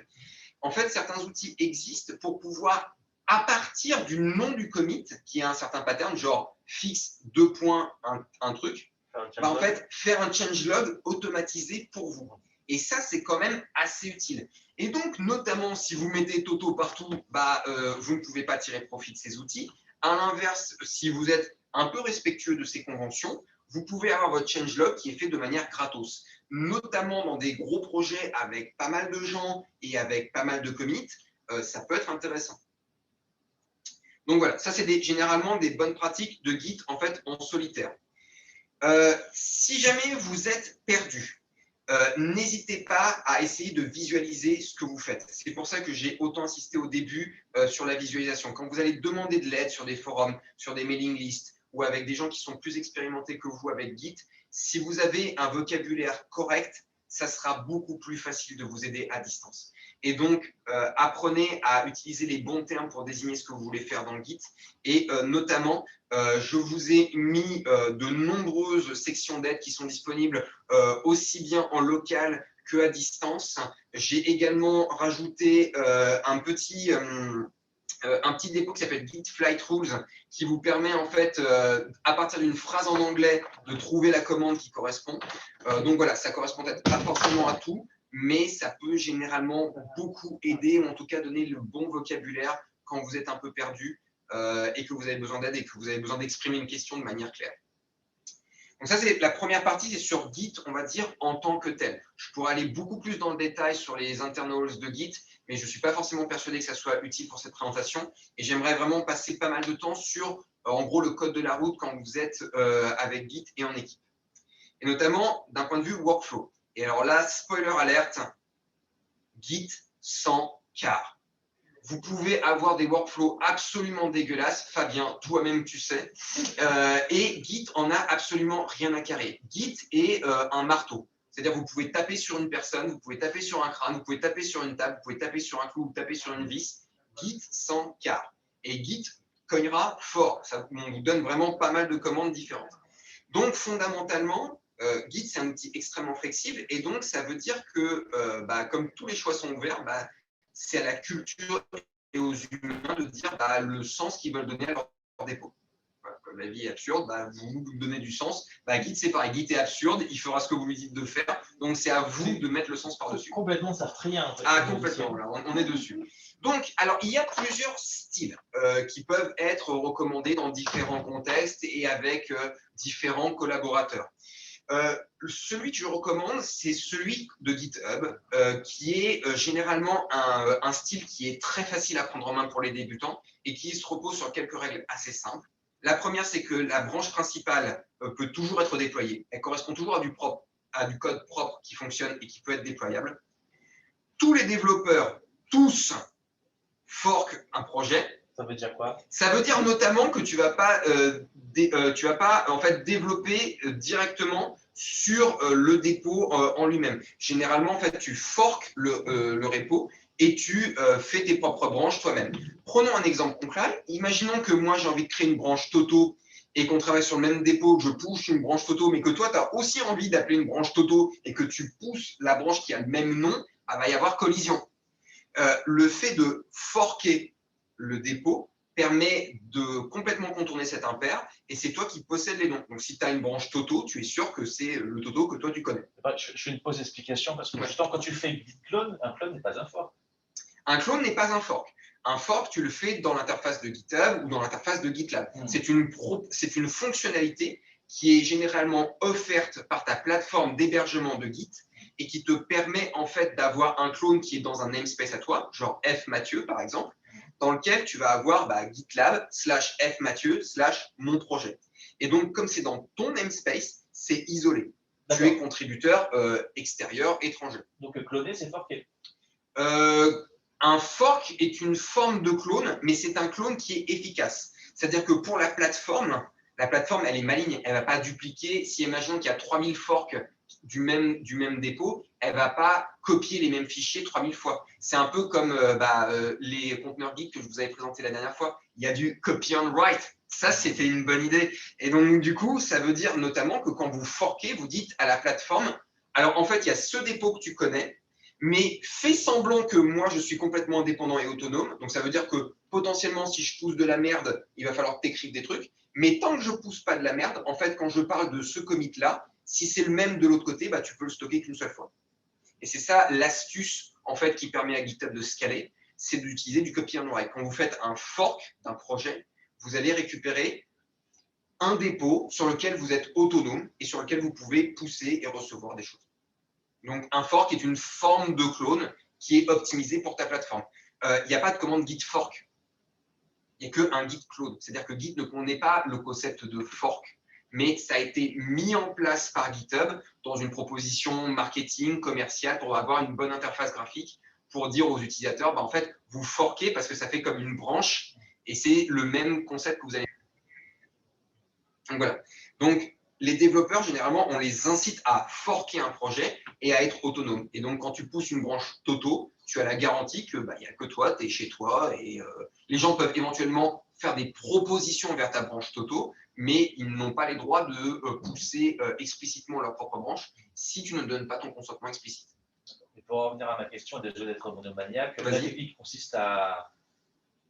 En fait, certains outils existent pour pouvoir, à partir du nom du commit, qui a un certain pattern, genre fixe, deux points, un truc, en fait, faire un changelog automatisé pour vous. Et ça, c'est quand même assez utile. Et donc, notamment, si vous mettez Toto partout, vous ne pouvez pas tirer profit de ces outils. À l'inverse, si vous êtes un peu respectueux de ces conventions, vous pouvez avoir votre changelog qui est fait de manière gratos. Notamment dans des gros projets avec pas mal de gens et avec pas mal de commits, ça peut être intéressant. Donc voilà, ça c'est généralement des bonnes pratiques de Git en fait en solitaire. Si jamais vous êtes perdu, n'hésitez pas à essayer de visualiser ce que vous faites. C'est pour ça que j'ai autant insisté au début sur la visualisation. Quand vous allez demander de l'aide sur des forums, sur des mailing lists ou avec des gens qui sont plus expérimentés que vous avec Git, si vous avez un vocabulaire correct, ça sera beaucoup plus facile de vous aider à distance. Et donc, apprenez à utiliser les bons termes pour désigner ce que vous voulez faire dans le Git. Et notamment, je vous ai mis de nombreuses sections d'aide qui sont disponibles aussi bien en local qu'à distance. J'ai également rajouté un petit dépôt qui s'appelle Git Flight Rules qui vous permet en fait, à partir d'une phrase en anglais, de trouver la commande qui correspond. Donc voilà, ça ne correspond peut-être pas forcément à tout, mais ça peut généralement beaucoup aider, ou en tout cas donner le bon vocabulaire quand vous êtes un peu perdu et que vous avez besoin d'aide et que vous avez besoin d'exprimer une question de manière claire. Donc ça, c'est la première partie, c'est sur Git, on va dire, en tant que tel. Je pourrais aller beaucoup plus dans le détail sur les internals de Git, mais je ne suis pas forcément persuadé que ça soit utile pour cette présentation. Et j'aimerais vraiment passer pas mal de temps sur, en gros, le code de la route quand vous êtes avec Git et en équipe. Et notamment d'un point de vue workflow. Et alors là, spoiler alerte, Git sans car. Vous pouvez avoir des workflows absolument dégueulasses. Fabien, toi-même, tu sais. Et Git en a absolument rien à carrer. Git est un marteau. C'est-à-dire vous pouvez taper sur une personne, vous pouvez taper sur un crâne, vous pouvez taper sur une table, vous pouvez taper sur un clou, vous taper sur une vis. Git sans car. Et Git cognera fort. Ça, on vous donne vraiment pas mal de commandes différentes. Donc, fondamentalement, Git, c'est un outil extrêmement flexible. Et donc, ça veut dire que, comme tous les choix sont ouverts, c'est à la culture et aux humains de dire le sens qu'ils veulent donner à leur dépôt. Voilà, comme la vie est absurde, vous lui donnez du sens. Git, c'est pareil. Git est absurde, il fera ce que vous lui dites de faire. Donc, c'est à vous de mettre le sens par-dessus. Complètement sartrien. En fait, complètement, voilà, on est dessus. Donc, alors, il y a plusieurs styles qui peuvent être recommandés dans différents contextes et avec différents collaborateurs. Celui que je recommande, c'est celui de GitHub, qui est généralement un style qui est très facile à prendre en main pour les débutants et qui se repose sur quelques règles assez simples. La première, c'est que la branche principale peut toujours être déployée. Elle correspond toujours à du code propre qui fonctionne et qui peut être déployable. tous les développeurs, tous, fork un projet, Ça veut dire quoi? ça veut dire notamment que tu vas pas en fait développer directement sur le dépôt en lui-même. Généralement, en fait, tu forks le repo et tu fais tes propres branches toi-même. Prenons un exemple concret. Imaginons que moi, j'ai envie de créer une branche Toto et qu'on travaille sur le même dépôt, que je pousse une branche Toto, mais que toi, tu as aussi envie d'appeler une branche Toto et que tu pousses la branche qui a le même nom, il va y avoir collision. Le fait de forker le dépôt permet de complètement contourner cet impair et c'est toi qui possèdes les noms. Donc, si tu as une branche Toto, tu es sûr que c'est le Toto que toi tu connais. Je fais une pause explication parce que Ouais. justement, quand tu fais git clone, un clone n'est pas un fork. Un clone n'est pas un fork. Un fork, tu le fais dans l'interface de GitHub ou dans l'interface de GitLab. C'est une fonctionnalité qui est généralement offerte par ta plateforme d'hébergement de Git et qui te permet en fait d'avoir un clone qui est dans un namespace à toi, genre fmathieu par exemple, dans lequel tu vas avoir GitLab /fmathieu /mon projet. Et donc, comme c'est dans ton namespace, c'est isolé. Tu es contributeur extérieur, étranger. Donc, cloner, c'est forker. Un fork est une forme de clone, mais c'est un clone qui est efficace. C'est-à-dire que pour la plateforme, elle est maligne. Elle ne va pas dupliquer. Si imaginons qu'il y a 3000 forks du même dépôt, elle ne va pas copier les mêmes fichiers 3000 fois. C'est un peu comme les conteneurs Git que je vous avais présentés la dernière fois. Il y a du copy and write. Ça, c'était une bonne idée. Et donc, du coup, ça veut dire notamment que quand vous forkez, vous dites à la plateforme, alors en fait, il y a ce dépôt que tu connais, mais fais semblant que moi, je suis complètement indépendant et autonome. Donc, ça veut dire que potentiellement, si je pousse de la merde, il va falloir que tu écrives des trucs. Mais tant que je ne pousse pas de la merde, en fait, quand je parle de ce commit-là, si c'est le même de l'autre côté, tu peux le stocker qu'une seule fois. Et c'est ça l'astuce en fait, qui permet à GitHub de scaler, c'est d'utiliser du copy and write. Quand vous faites un fork d'un projet, vous allez récupérer un dépôt sur lequel vous êtes autonome et sur lequel vous pouvez pousser et recevoir des choses. Donc, un fork est une forme de clone qui est optimisée pour ta plateforme. Il n'y a pas de commande git fork. Il n'y a qu'un git clone. C'est-à-dire que Git ne connaît pas le concept de fork, mais ça a été mis en place par GitHub dans une proposition marketing, commerciale, pour avoir une bonne interface graphique, pour dire aux utilisateurs, en fait, vous forkez parce que ça fait comme une branche et c'est le même concept que vous avez. Donc, voilà. Donc, les développeurs, généralement, on les incite à forker un projet et à être autonome. Et donc, quand tu pousses une branche Toto, tu as la garantie qu'il n'y a que toi, tu es chez toi et les gens peuvent éventuellement faire des propositions vers ta branche Toto, mais ils n'ont pas les droits de pousser explicitement leur propre branche si tu ne donnes pas ton consentement explicite. Et pour revenir à ma question, désolé d'être monomaniaque, la Vas-y. technique consiste à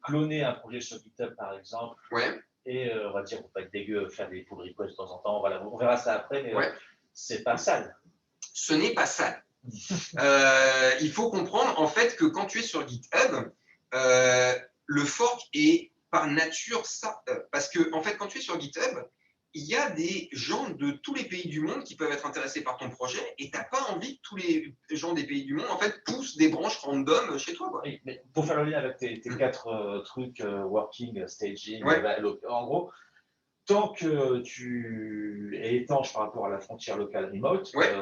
cloner un projet sur GitHub, par exemple, Ouais. et on va dire, pour pas être dégueu, faire des pull requests de temps en temps. Voilà, on verra ça après, mais Ouais. c'est pas sale. Ce n'est pas sale. Il faut comprendre en fait que quand tu es sur GitHub, le fork est par nature ça. Parce que en fait, quand tu es sur GitHub, il y a des gens de tous les pays du monde qui peuvent être intéressés par ton projet et tu n'as pas envie que tous les gens des pays du monde en fait poussent des branches random chez toi. Quoi. Oui, mais pour faire le lien avec tes 4 trucs, working, staging, Ouais. En gros, tant que tu es étanche par rapport à la frontière locale remote, Ouais.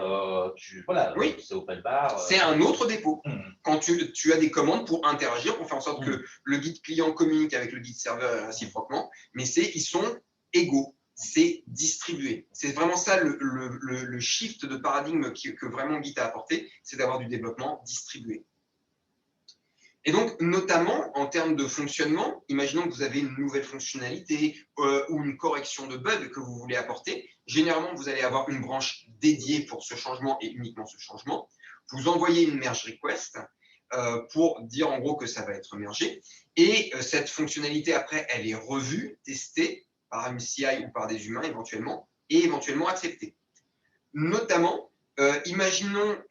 Voilà, oui. c'est open bar. C'est un autre dépôt. Quand tu as des commandes pour interagir, pour faire en sorte que le Git client communique avec le Git serveur réciproquement, mais ils sont égaux. C'est distribué. C'est vraiment ça le shift de paradigme que vraiment Git a apporté, c'est d'avoir du développement distribué. Et donc, notamment en termes de fonctionnement, imaginons que vous avez une nouvelle fonctionnalité ou une correction de bug que vous voulez apporter. Généralement, vous allez avoir une branche dédiée pour ce changement et uniquement ce changement. Vous envoyez une merge request pour dire en gros que ça va être mergé. Et cette fonctionnalité, après, elle est revue, testée par une CI ou par des humains éventuellement, et éventuellement acceptée. Notamment, imaginons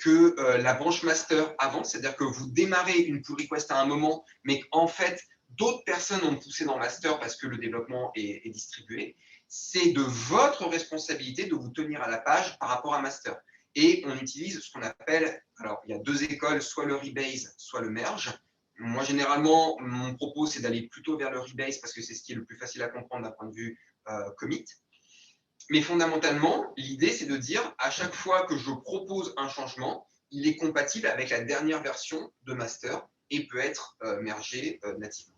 que la branche master avance, c'est-à-dire que vous démarrez une pull request à un moment, mais qu'en fait, d'autres personnes ont poussé dans master parce que le développement est distribué. C'est de votre responsabilité de vous tenir à la page par rapport à master. Et on utilise ce qu'on appelle, alors il y a 2 écoles, soit le rebase, soit le merge. Moi, généralement, mon propos, c'est d'aller plutôt vers le rebase parce que c'est ce qui est le plus facile à comprendre d'un point de vue commit. Mais fondamentalement, l'idée, c'est de dire, à chaque fois que je propose un changement, il est compatible avec la dernière version de master et peut être mergé nativement.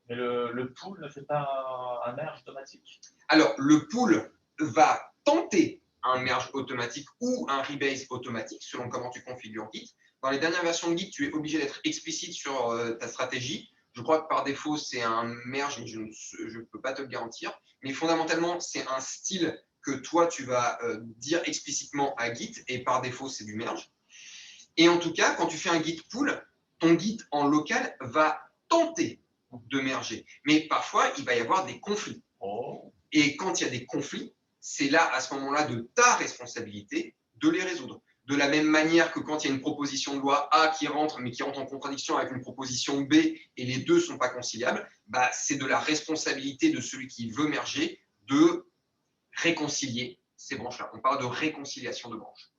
Mais le pool ne fait pas un merge automatique? Alors, le pool va tenter un merge automatique ou un rebase automatique, selon comment tu configures Git. Dans les dernières versions de Git, tu es obligé d'être explicite sur ta stratégie. Je crois que par défaut, c'est un merge, mais je ne peux pas te le garantir. Mais fondamentalement, c'est un style que toi, tu vas dire explicitement à Git, et par défaut, c'est du merge. Et en tout cas, quand tu fais un Git pool, ton Git en local va tenter de merger. Mais parfois, il va y avoir des conflits. Oh. Et quand il y a des conflits, c'est là, à ce moment-là, de ta responsabilité de les résoudre. De la même manière que quand il y a une proposition de loi A qui rentre, mais qui rentre en contradiction avec une proposition B et les deux ne sont pas conciliables, bah, c'est de la responsabilité de celui qui veut merger de réconcilier ces branches-là. On parle de réconciliation de branches.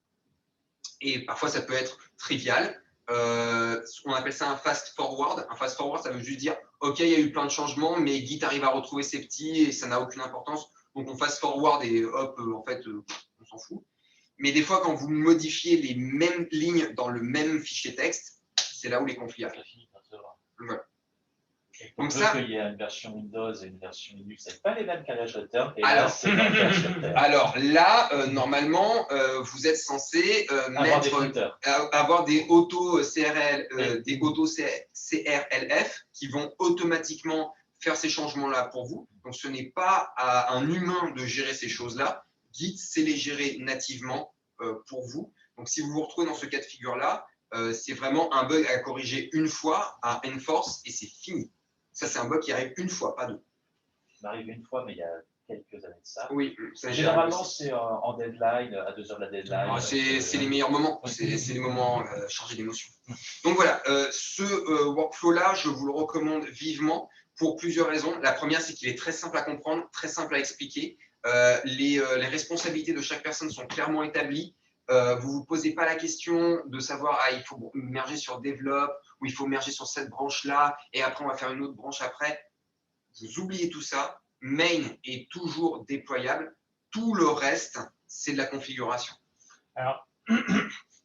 Et parfois, ça peut être trivial. On appelle ça un fast forward. Un fast forward, ça veut juste dire OK, il y a eu plein de changements, mais Git arrive à retrouver ses petits et ça n'a aucune importance. Donc, on fast forward et hop, en fait, on s'en fout. Mais des fois, quand vous modifiez les mêmes lignes dans le même fichier texte, c'est là où les conflits arrivent. Voilà. Donc ça, qu'il y a une version Windows et une version Linux, c'est pas les mêmes calages de terme. Et alors, là, c'est un calage de terme. Alors là, normalement, vous êtes censé avoir des auto-CRL, des auto-CRLF qui vont automatiquement faire ces changements-là pour vous. Donc, ce n'est pas à un humain de gérer ces choses-là. Git sait les gérer nativement pour vous. Donc, si vous vous retrouvez dans ce cas de figure-là, c'est vraiment un bug à corriger une fois, à enforce, et c'est fini. Ça, c'est un bug qui arrive une fois, pas deux. Ça m'arrive une fois, mais il y a quelques années de ça. Oui, généralement, c'est en deadline, à 2 heures de la deadline. C'est les meilleurs moments, c'est les moments chargés d'émotions. Donc voilà, ce workflow-là, je vous le recommande vivement pour plusieurs raisons. La première, c'est qu'il est très simple à comprendre, très simple à expliquer. Les responsabilités de chaque personne sont clairement établies. Vous ne vous posez pas la question de savoir il faut merger sur Develop ou il faut merger sur cette branche-là et après on va faire une autre branche après. Vous oubliez tout ça. Main est toujours déployable. Tout le reste, c'est de la configuration. Alors,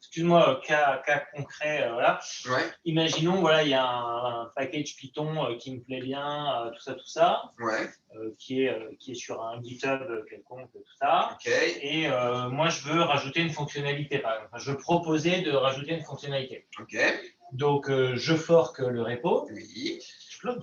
excuse-moi, cas concret, voilà. Ouais. Imaginons, voilà, il y a un package Python qui me plaît bien, tout ça, ouais. qui est sur un GitHub quelconque, tout ça. Okay. Et moi, je veux rajouter une fonctionnalité, par exemple. Enfin, je veux proposer de rajouter une fonctionnalité. Okay. Donc, je fork le repo. Oui. Je clone,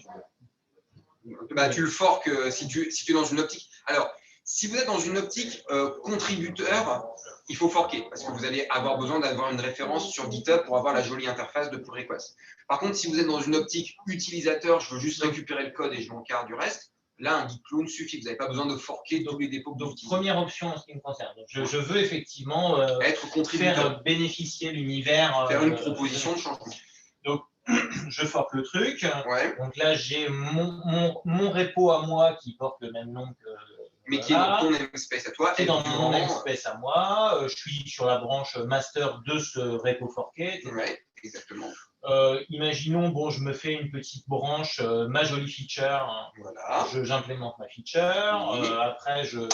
bah, tu le fork si tu es dans une optique. Alors, si vous êtes dans une optique contributeur, il faut forker parce que vous allez avoir besoin d'avoir une référence sur GitHub pour avoir la jolie interface de pull request. Par contre, si vous êtes dans une optique utilisateur, je veux juste récupérer le code et je m'en carre du reste, là, un git clone suffit. Vous n'avez pas besoin de forker tous les dépôts que vous utilisez. Première option en ce qui me concerne. Donc, je veux effectivement être contributeur, faire bénéficier l'univers. Faire une proposition de changement. Donc, je fork le truc. Ouais. Donc là, j'ai mon repo à moi qui porte le même nom que. Mais qui est dans ton namespace à toi. C'est dans mon namespace à moi. Je suis sur la branche master de ce repo forké. Oui, exactement. Imaginons, bon, je me fais une petite branche, ma jolie feature. Voilà. J'implémente ma feature. Oui. Après, c'est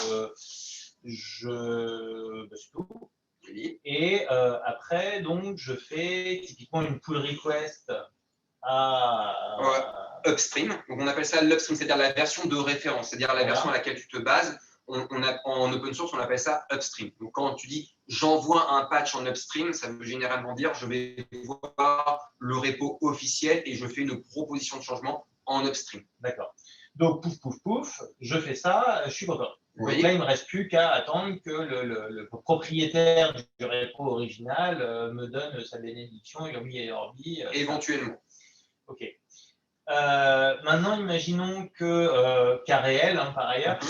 tout. Oui. Et après, donc, je fais typiquement une pull request à. Upstream. Donc, on appelle ça l'upstream, c'est-à-dire la version de référence, c'est-à-dire la version à laquelle tu te bases. En open source, on appelle ça upstream. Donc, quand tu dis j'envoie un patch en upstream, ça veut généralement dire je vais voir le repo officiel et je fais une proposition de changement en upstream. D'accord. Donc, pouf, je fais ça, je suis content. Oui. Donc là, il ne me reste plus qu'à attendre que le propriétaire du repo original me donne sa bénédiction, Yomi et Orbi. Éventuellement. OK. Maintenant, imaginons que, cas réel, par ailleurs,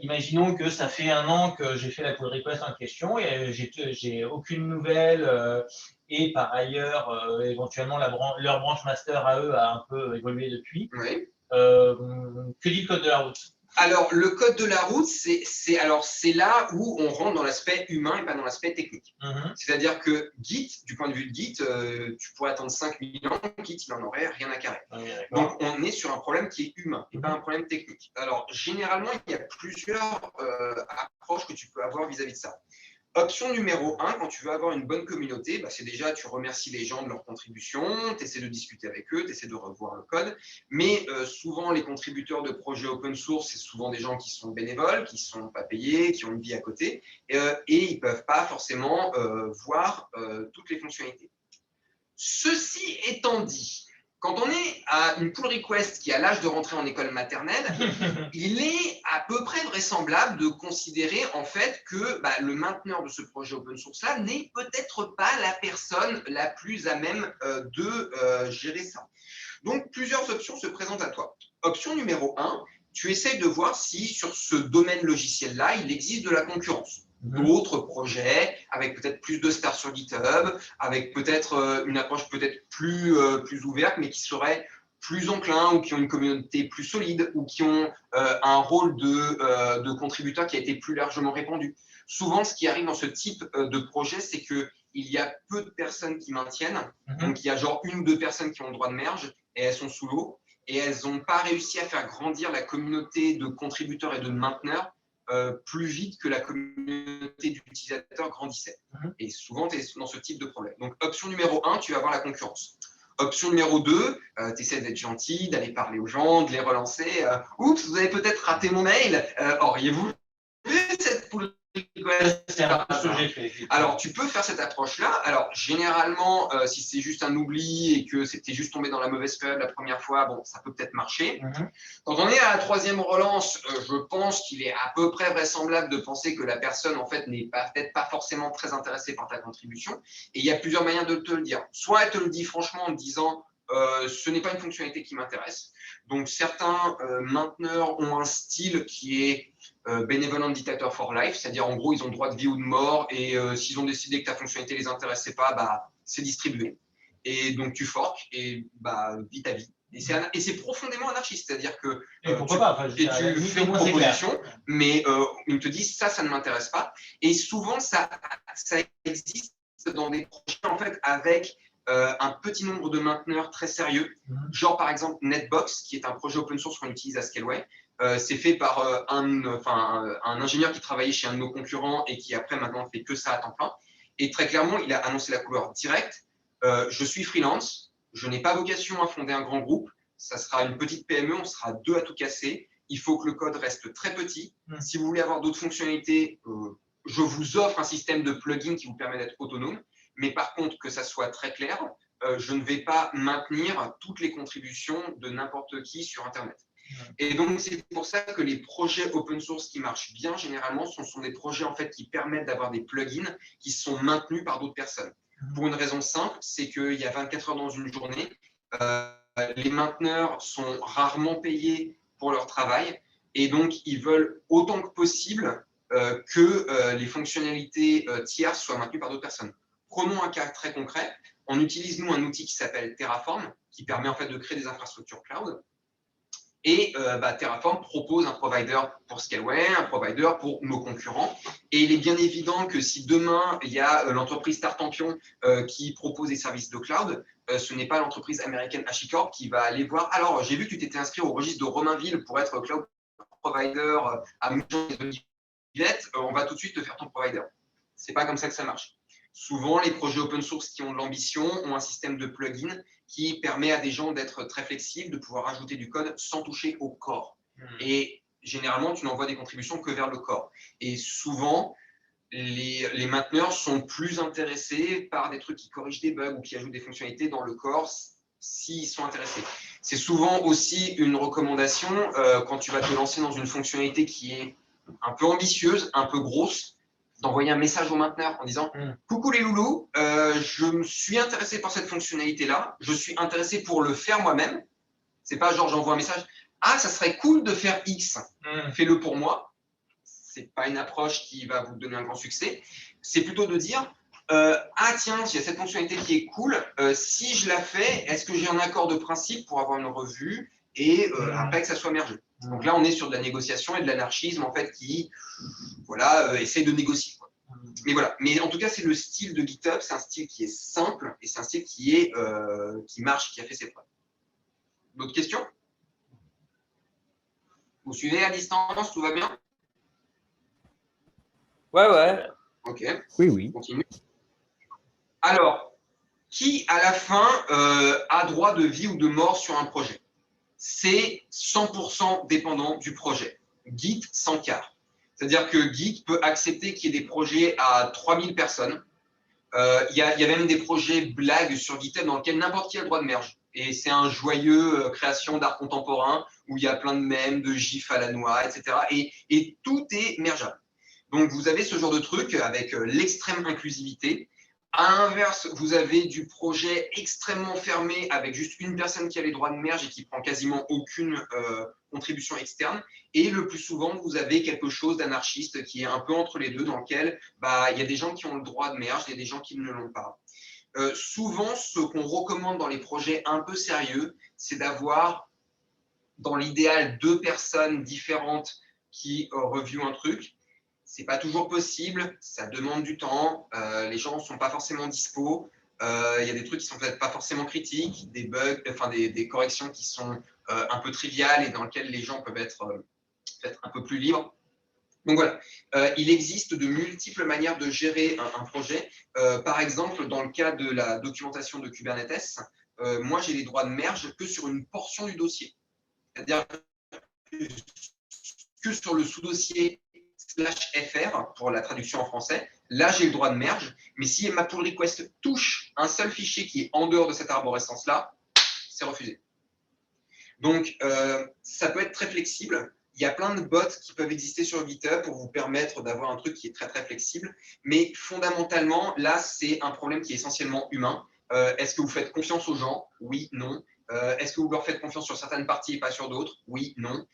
imaginons que ça fait 1 an que j'ai fait la pull request en question et j'ai aucune nouvelle et par ailleurs, éventuellement, leur branche master à eux a un peu évolué depuis. Oui. Que dit le code de la route? Alors, le code de la route, c'est là où on rentre dans l'aspect humain et pas dans l'aspect technique. C'est-à-dire que Git, du point de vue de Git, tu pourrais attendre 5000 ans, Git, il n'en aurait rien à carrer. Donc, on est sur un problème qui est humain et pas un problème technique. Alors, généralement, il y a plusieurs approches que tu peux avoir vis-à-vis de ça. Option numéro 1, quand tu veux avoir une bonne communauté, bah, c'est déjà tu remercies les gens de leur contribution, tu essaies de discuter avec eux, tu essaies de revoir le code. Mais souvent, les contributeurs de projets open source, c'est souvent des gens qui sont bénévoles, qui ne sont pas payés, qui ont une vie à côté, et ils ne peuvent pas forcément voir toutes les fonctionnalités. Ceci étant dit, quand on est à une pull request qui a l'âge de rentrer en école maternelle, il est à peu près vraisemblable de considérer en fait que le mainteneur de ce projet open source-là n'est peut-être pas la personne la plus à même de gérer ça. Donc, plusieurs options se présentent à toi. Option numéro 1, tu essaies de voir si sur ce domaine logiciel-là, il existe de la concurrence. D'autres projets avec peut-être plus de stars sur GitHub, avec peut-être une approche peut-être plus ouverte, mais qui serait plus enclin ou qui ont une communauté plus solide ou qui ont un rôle de contributeur qui a été plus largement répandu. Souvent, ce qui arrive dans ce type de projet, c'est qu'il y a peu de personnes qui maintiennent. Donc, il y a genre 1 ou 2 personnes qui ont le droit de merge et elles sont sous l'eau et elles n'ont pas réussi à faire grandir la communauté de contributeurs et de mainteneurs plus vite que la communauté d'utilisateurs grandissait. Et souvent, tu es dans ce type de problème. Donc, option numéro 1, tu vas avoir la concurrence. Option numéro 2, tu essaies d'être gentil, d'aller parler aux gens, de les relancer. Oups, vous avez peut-être raté mon mail. Auriez-vous vu cette pull request? C'est un peu ce que j'ai fait. Alors, tu peux faire cette approche-là. Alors, généralement, si c'est juste un oubli et que c'était juste tombé dans la mauvaise période la première fois, bon, ça peut peut-être marcher. Quand on est à la 3e relance, je pense qu'il est à peu près vraisemblable de penser que la personne, en fait, n'est peut-être pas forcément très intéressée par ta contribution. Et il y a plusieurs manières de te le dire. Soit elle te le dit franchement en te disant ce n'est pas une fonctionnalité qui m'intéresse. Donc, certains mainteneurs ont un style qui est Benevolent Dictator for Life, c'est-à-dire en gros, ils ont le droit de vie ou de mort et s'ils ont décidé que ta fonctionnalité ne les intéressait pas, c'est distribué. Et donc, tu forks et vis ta vie. Et c'est profondément anarchiste, c'est-à-dire que tu fais une proposition, mais ils te disent ça ne m'intéresse pas. Et souvent, ça existe dans des projets en fait avec un petit nombre de mainteneurs très sérieux, genre par exemple Netbox, qui est un projet open source qu'on utilise à Scaleway. C'est fait par un ingénieur qui travaillait chez un de nos concurrents et qui après maintenant fait que ça à temps plein. Et très clairement, il a annoncé la couleur directe. Je suis freelance, je n'ai pas vocation à fonder un grand groupe. Ça sera une petite PME, on sera 2 à tout casser. Il faut que le code reste très petit. Si vous voulez avoir d'autres fonctionnalités, je vous offre un système de plugin qui vous permet d'être autonome. Mais par contre, que ça soit très clair, je ne vais pas maintenir toutes les contributions de n'importe qui sur Internet. Et donc, c'est pour ça que les projets open source qui marchent bien, généralement, ce sont des projets en fait, qui permettent d'avoir des plugins qui sont maintenus par d'autres personnes. Pour une raison simple, c'est qu'il y a 24 heures dans une journée. Les mainteneurs sont rarement payés pour leur travail et donc, ils veulent autant que possible que les fonctionnalités tierces soient maintenues par d'autres personnes. Prenons un cas très concret. On utilise, nous, un outil qui s'appelle Terraform, qui permet en fait de créer des infrastructures cloud. Et Terraform propose un provider pour Scaleway, un provider pour nos concurrents. Et il est bien évident que si demain, il y a l'entreprise Tartampion qui propose des services de cloud, ce n'est pas l'entreprise américaine HashiCorp qui va aller voir. Alors, j'ai vu que tu t'étais inscrit au registre de Romainville pour être cloud provider à Montpellier et Villette. On va tout de suite te faire ton provider. Ce n'est pas comme ça que ça marche. Souvent, les projets open source qui ont de l'ambition ont un système de plugin qui permet à des gens d'être très flexibles, de pouvoir ajouter du code sans toucher au core. Et généralement, tu n'envoies des contributions que vers le core. Et souvent, les mainteneurs sont plus intéressés par des trucs qui corrigent des bugs ou qui ajoutent des fonctionnalités dans le core s'ils sont intéressés. C'est souvent aussi une recommandation quand tu vas te lancer dans une fonctionnalité qui est un peu ambitieuse, un peu grosse, d'envoyer un message au mainteneur en disant « Coucou les loulous, je me suis intéressé par cette fonctionnalité-là, je suis intéressé pour le faire moi-même. » C'est pas genre j'envoie un message « Ah, ça serait cool de faire X, fais-le pour moi. » C'est pas une approche qui va vous donner un grand succès. C'est plutôt de dire « Ah tiens, il y a cette fonctionnalité qui est cool, si je la fais, est-ce que j'ai un accord de principe pour avoir une revue et après que ça soit mergé ?» Donc là, on est sur de la négociation et de l'anarchisme en fait qui essaye de négocier. Mais voilà. Mais en tout cas, c'est le style de GitHub, c'est un style qui est simple et c'est un style qui marche, qui a fait ses preuves. D'autres questions? Vous suivez à distance, tout va bien? Ouais. Ok, Oui, oui. continue. Alors, qui à la fin a droit de vie ou de mort sur un projet? C'est 100% dépendant du projet. Git sans quart. C'est-à-dire que Git peut accepter qu'il y ait des projets à 3000 personnes. Il y a même des projets blagues sur GitHub dans lesquels n'importe qui a le droit de merge. Et c'est un joyeux création d'art contemporain où il y a plein de mèmes, de gifs à la noix, etc. Et tout est mergeable. Donc, vous avez ce genre de truc avec l'extrême inclusivité. À l'inverse, vous avez du projet extrêmement fermé avec juste une personne qui a les droits de merge et qui prend quasiment aucune contribution externe. Et le plus souvent, vous avez quelque chose d'anarchiste qui est un peu entre les deux, dans lequel il y a des gens qui ont le droit de merge et des gens qui ne l'ont pas. Souvent, ce qu'on recommande dans les projets un peu sérieux, c'est d'avoir, dans l'idéal, 2 personnes différentes qui reviewent un truc. C'est pas toujours possible, ça demande du temps, les gens ne sont pas forcément dispo, il y a des trucs qui sont peut-être pas forcément critiques, des bugs, enfin des corrections qui sont un peu triviales et dans lesquelles les gens peuvent être peut-être un peu plus libres. Donc voilà, il existe de multiples manières de gérer un projet. Par exemple, dans le cas de la documentation de Kubernetes, moi j'ai les droits de merge que sur une portion du dossier. C'est-à-dire que sur le sous-dossier /fr pour la traduction en français, là j'ai le droit de merge, mais si ma pull request touche un seul fichier qui est en dehors de cette arborescence-là, c'est refusé. Donc ça peut être très flexible. Il y a plein de bots qui peuvent exister sur GitHub pour vous permettre d'avoir un truc qui est très très flexible, mais fondamentalement, là c'est un problème qui est essentiellement humain. Est-ce que vous faites confiance aux gens? Oui, non. Est-ce que vous leur faites confiance sur certaines parties et pas sur d'autres? Oui, non.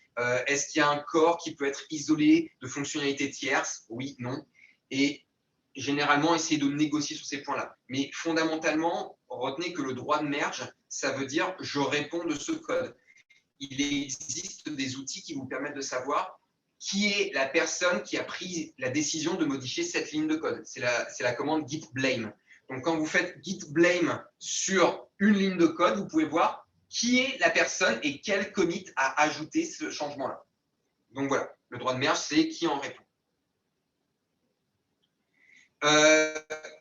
Est-ce qu'il y a un corps qui peut être isolé de fonctionnalités tierces? Oui, non. Et généralement, essayez de négocier sur ces points-là. Mais fondamentalement, retenez que le droit de merge, ça veut dire je réponds de ce code. Il existe des outils qui vous permettent de savoir qui est la personne qui a pris la décision de modifier cette ligne de code. C'est la commande git blame. Donc, quand vous faites git blame sur une ligne de code, vous pouvez voir qui est la personne et quel commit a ajouté ce changement-là. Donc voilà, le droit de merge, c'est qui en répond.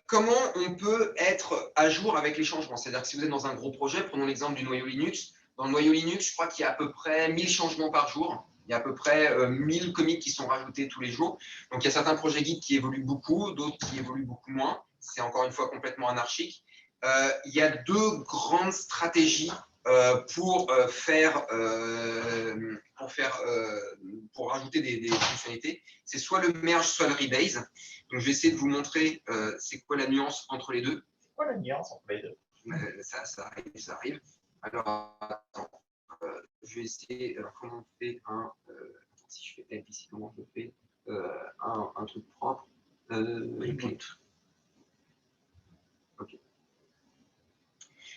Comment on peut être à jour avec les changements? C'est-à-dire que si vous êtes dans un gros projet, prenons l'exemple du noyau Linux. Dans le noyau Linux, je crois qu'il y a à peu près 1000 changements par jour. Il y a à peu près 1000 commits qui sont rajoutés tous les jours. Donc, il y a certains projets Git qui évoluent beaucoup, d'autres qui évoluent beaucoup moins. C'est encore une fois complètement anarchique. Il y a 2 grandes stratégies pour rajouter des fonctionnalités. C'est soit le merge, soit le rebase. Donc, je vais essayer de vous montrer c'est quoi la nuance entre les deux. C'est quoi la nuance entre les deux? Ça arrive. Alors, attends. Je vais essayer. Alors, comment on fait si je fais type ici, comment je fais un truc propre Reboot. Ok.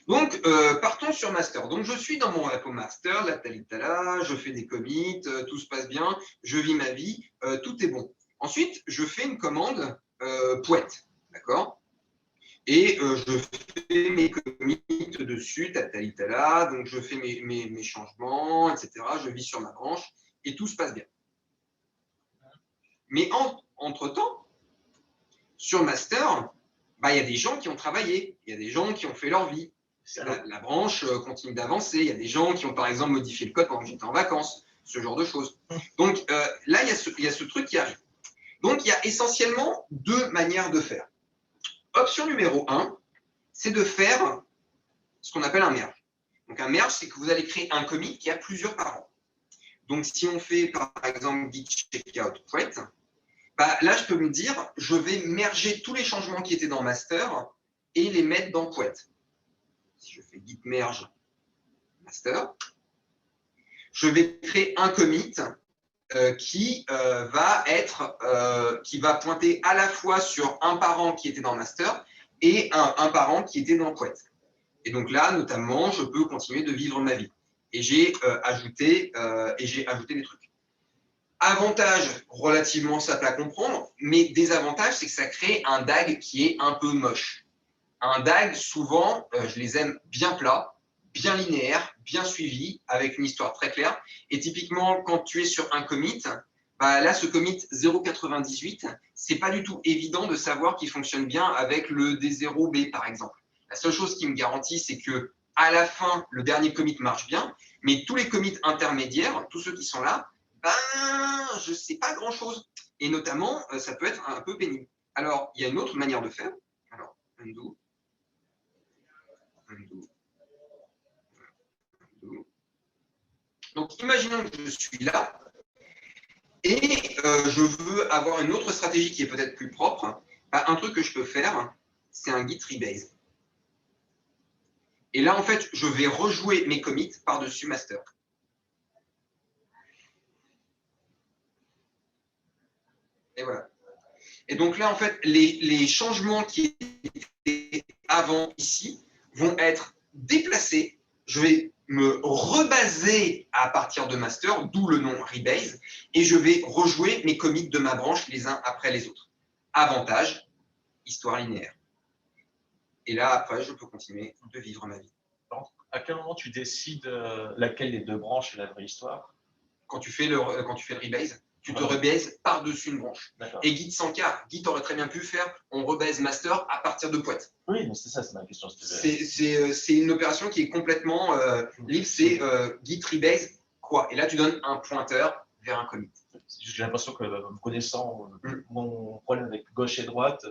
Donc, partons sur master. Donc, je suis dans mon repo master, la talitala, je fais des commits, tout se passe bien, je vis ma vie, tout est bon. Ensuite, je fais une commande poète, d'accord? Et je fais mes commits dessus, talitala, donc je fais mes changements, etc. Je vis sur ma branche et tout se passe bien. Mais entre-temps, sur master, il y a des gens qui ont travaillé, il y a des gens qui ont fait leur vie. La branche continue d'avancer. Il y a des gens qui ont, par exemple, modifié le code pendant que j'étais en vacances, ce genre de choses. Donc, là, il y a ce truc qui arrive. Donc, il y a essentiellement 2 manières de faire. Option numéro 1, c'est de faire ce qu'on appelle un merge. Donc, un merge, c'est que vous allez créer un commit qui a plusieurs parents. Donc, si on fait, par exemple, git checkout poète, là, je peux me dire, je vais merger tous les changements qui étaient dans master et les mettre dans poète. Si je fais git merge master, je vais créer un commit qui va pointer à la fois sur un parent qui était dans master et un parent qui était dans poète. Et donc là, notamment, je peux continuer de vivre ma vie. Et j'ai ajouté des trucs. Avantage, relativement simple à comprendre, mais désavantage, c'est que ça crée un DAG qui est un peu moche. Un DAG, souvent, je les aime bien plats, bien linéaires, bien suivis, avec une histoire très claire. Et typiquement, quand tu es sur un commit, bah là, ce commit 0.98, c'est pas du tout évident de savoir qu'il fonctionne bien avec le D0B, par exemple. La seule chose qui me garantit, c'est que à la fin, le dernier commit marche bien, mais tous les commits intermédiaires, tous ceux qui sont là, ben, je ne sais pas grand-chose. Et notamment, ça peut être un peu pénible. Alors, il y a une autre manière de faire. Alors, undo. Undo. Undo. Donc, imaginons que je suis là et je veux avoir une autre stratégie qui est peut-être plus propre. Ben, un truc que je peux faire, c'est un git rebase. Et là, en fait, je vais rejouer mes commits par-dessus master. Et voilà. Et donc là, en fait, les changements qui étaient avant ici vont être déplacés. Je vais me rebaser à partir de master, d'où le nom rebase, et je vais rejouer mes commits de ma branche les uns après les autres. Avantage, histoire linéaire. Et là, après, je peux continuer de vivre ma vie. À quel moment tu décides laquelle des deux branches est la vraie histoire? Quand tu fais le rebase, tu te rebases par-dessus une branche. Et Git sans cas, Git aurait très bien pu faire on rebase master à partir de pointe. Oui, mais c'est ça, c'est ma question. C'est une opération qui est complètement libre, c'est Git rebase quoi. Et là, tu donnes un pointeur vers un commit. J'ai l'impression que, me connaissant mon problème avec gauche et droite,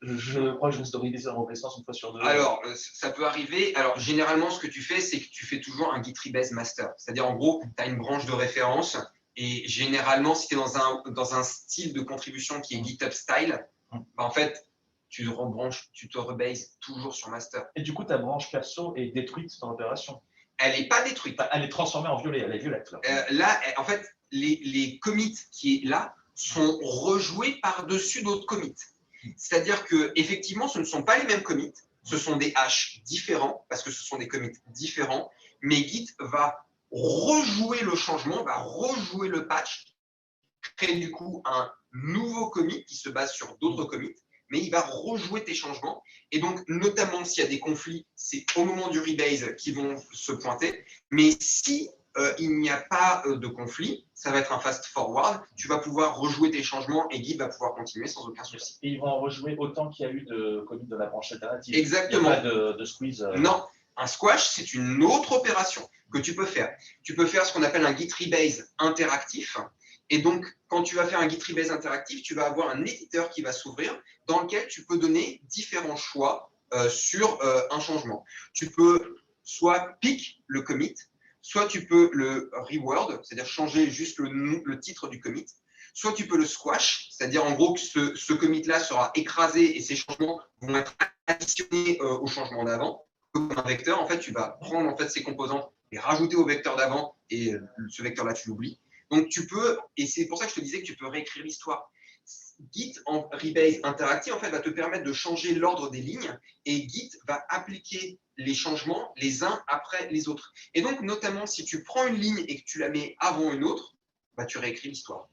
je crois que je risque de rebaser en rebaissance une fois sur deux. Alors, ça peut arriver. Alors, généralement, ce que tu fais, c'est que tu fais toujours un Git rebase master. C'est-à-dire, en gros, tu as une branche de référence. Et généralement, si tu es dans un style de contribution qui est GitHub style, bah, en fait, tu te rebases toujours sur master. Et du coup, ta branche perso est détruite dans l'opération? Elle n'est pas détruite. Elle est transformée en violet, elle est violette. Là, en fait, les commits qui est là sont rejoués par-dessus d'autres commits. C'est-à-dire que effectivement, ce ne sont pas les mêmes commits, ce sont des hashes différents, parce que ce sont des commits différents, mais Git va rejouer le changement, va rejouer le patch, créer du coup un nouveau commit qui se base sur d'autres commits, mais il va rejouer tes changements. Et donc, notamment s'il y a des conflits, c'est au moment du rebase qu'ils vont se pointer. Mais si il n'y a pas de conflit, ça va être un fast forward, tu vas pouvoir rejouer tes changements et Git va pouvoir continuer sans aucun souci. Et ils vont en rejouer autant qu'il y a eu de commits de la branche alternative. Exactement. Il n'y a pas de squeeze. Non, un squash, c'est une autre opération que tu peux faire. Tu peux faire ce qu'on appelle un Git rebase interactif. Et donc, quand tu vas faire un Git rebase interactif, tu vas avoir un éditeur qui va s'ouvrir dans lequel tu peux donner différents choix sur un changement. Tu peux soit pick le commit, soit tu peux le reword, c'est-à-dire changer juste le titre du commit, soit tu peux le squash, c'est-à-dire en gros que ce commit-là sera écrasé et ces changements vont être additionnés au changement d'avant. Comme un vecteur, en fait, tu vas prendre en fait, ces composantes et rajouter au vecteur d'avant et ce vecteur-là, tu l'oublies. Donc, tu peux, et c'est pour ça que je te disais que tu peux réécrire l'histoire. Git en rebase interactif en fait, va te permettre de changer l'ordre des lignes et Git va appliquer les changements les uns après les autres. Et donc, notamment, si tu prends une ligne et que tu la mets avant une autre, bah, tu réécris l'histoire.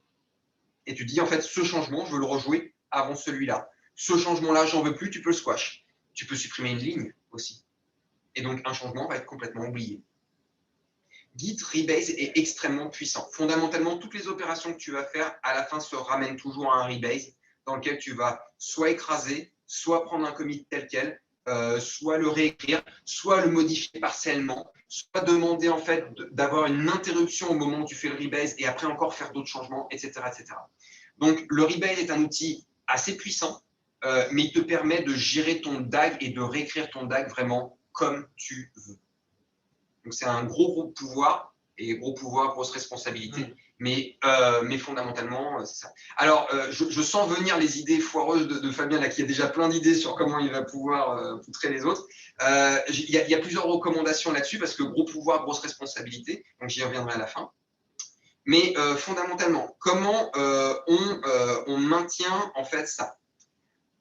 Et tu dis, en fait, ce changement, je veux le rejouer avant celui-là. Ce changement-là, j'en veux plus, tu peux le squash. Tu peux supprimer une ligne aussi. Et donc, un changement va être complètement oublié. Git rebase est extrêmement puissant. Fondamentalement, toutes les opérations que tu vas faire, à la fin, se ramènent toujours à un rebase dans lequel tu vas soit écraser, soit prendre un commit tel quel, soit le réécrire, soit le modifier partiellement, soit demander en fait d'avoir une interruption au moment où tu fais le rebase et après encore faire d'autres changements, etc., etc. Donc, le rebase est un outil assez puissant, mais il te permet de gérer ton DAG et de réécrire ton DAG vraiment comme tu veux. Donc, c'est un gros pouvoir, et gros pouvoir, grosse responsabilité, mais fondamentalement, c'est ça. Alors, je sens venir les idées foireuses de Fabien, là, qui a déjà plein d'idées sur comment il va pouvoir poutrer les autres. Il y a plusieurs recommandations là-dessus, parce que gros pouvoir, grosse responsabilité, donc j'y reviendrai à la fin. Mais fondamentalement, comment on maintient en fait ça?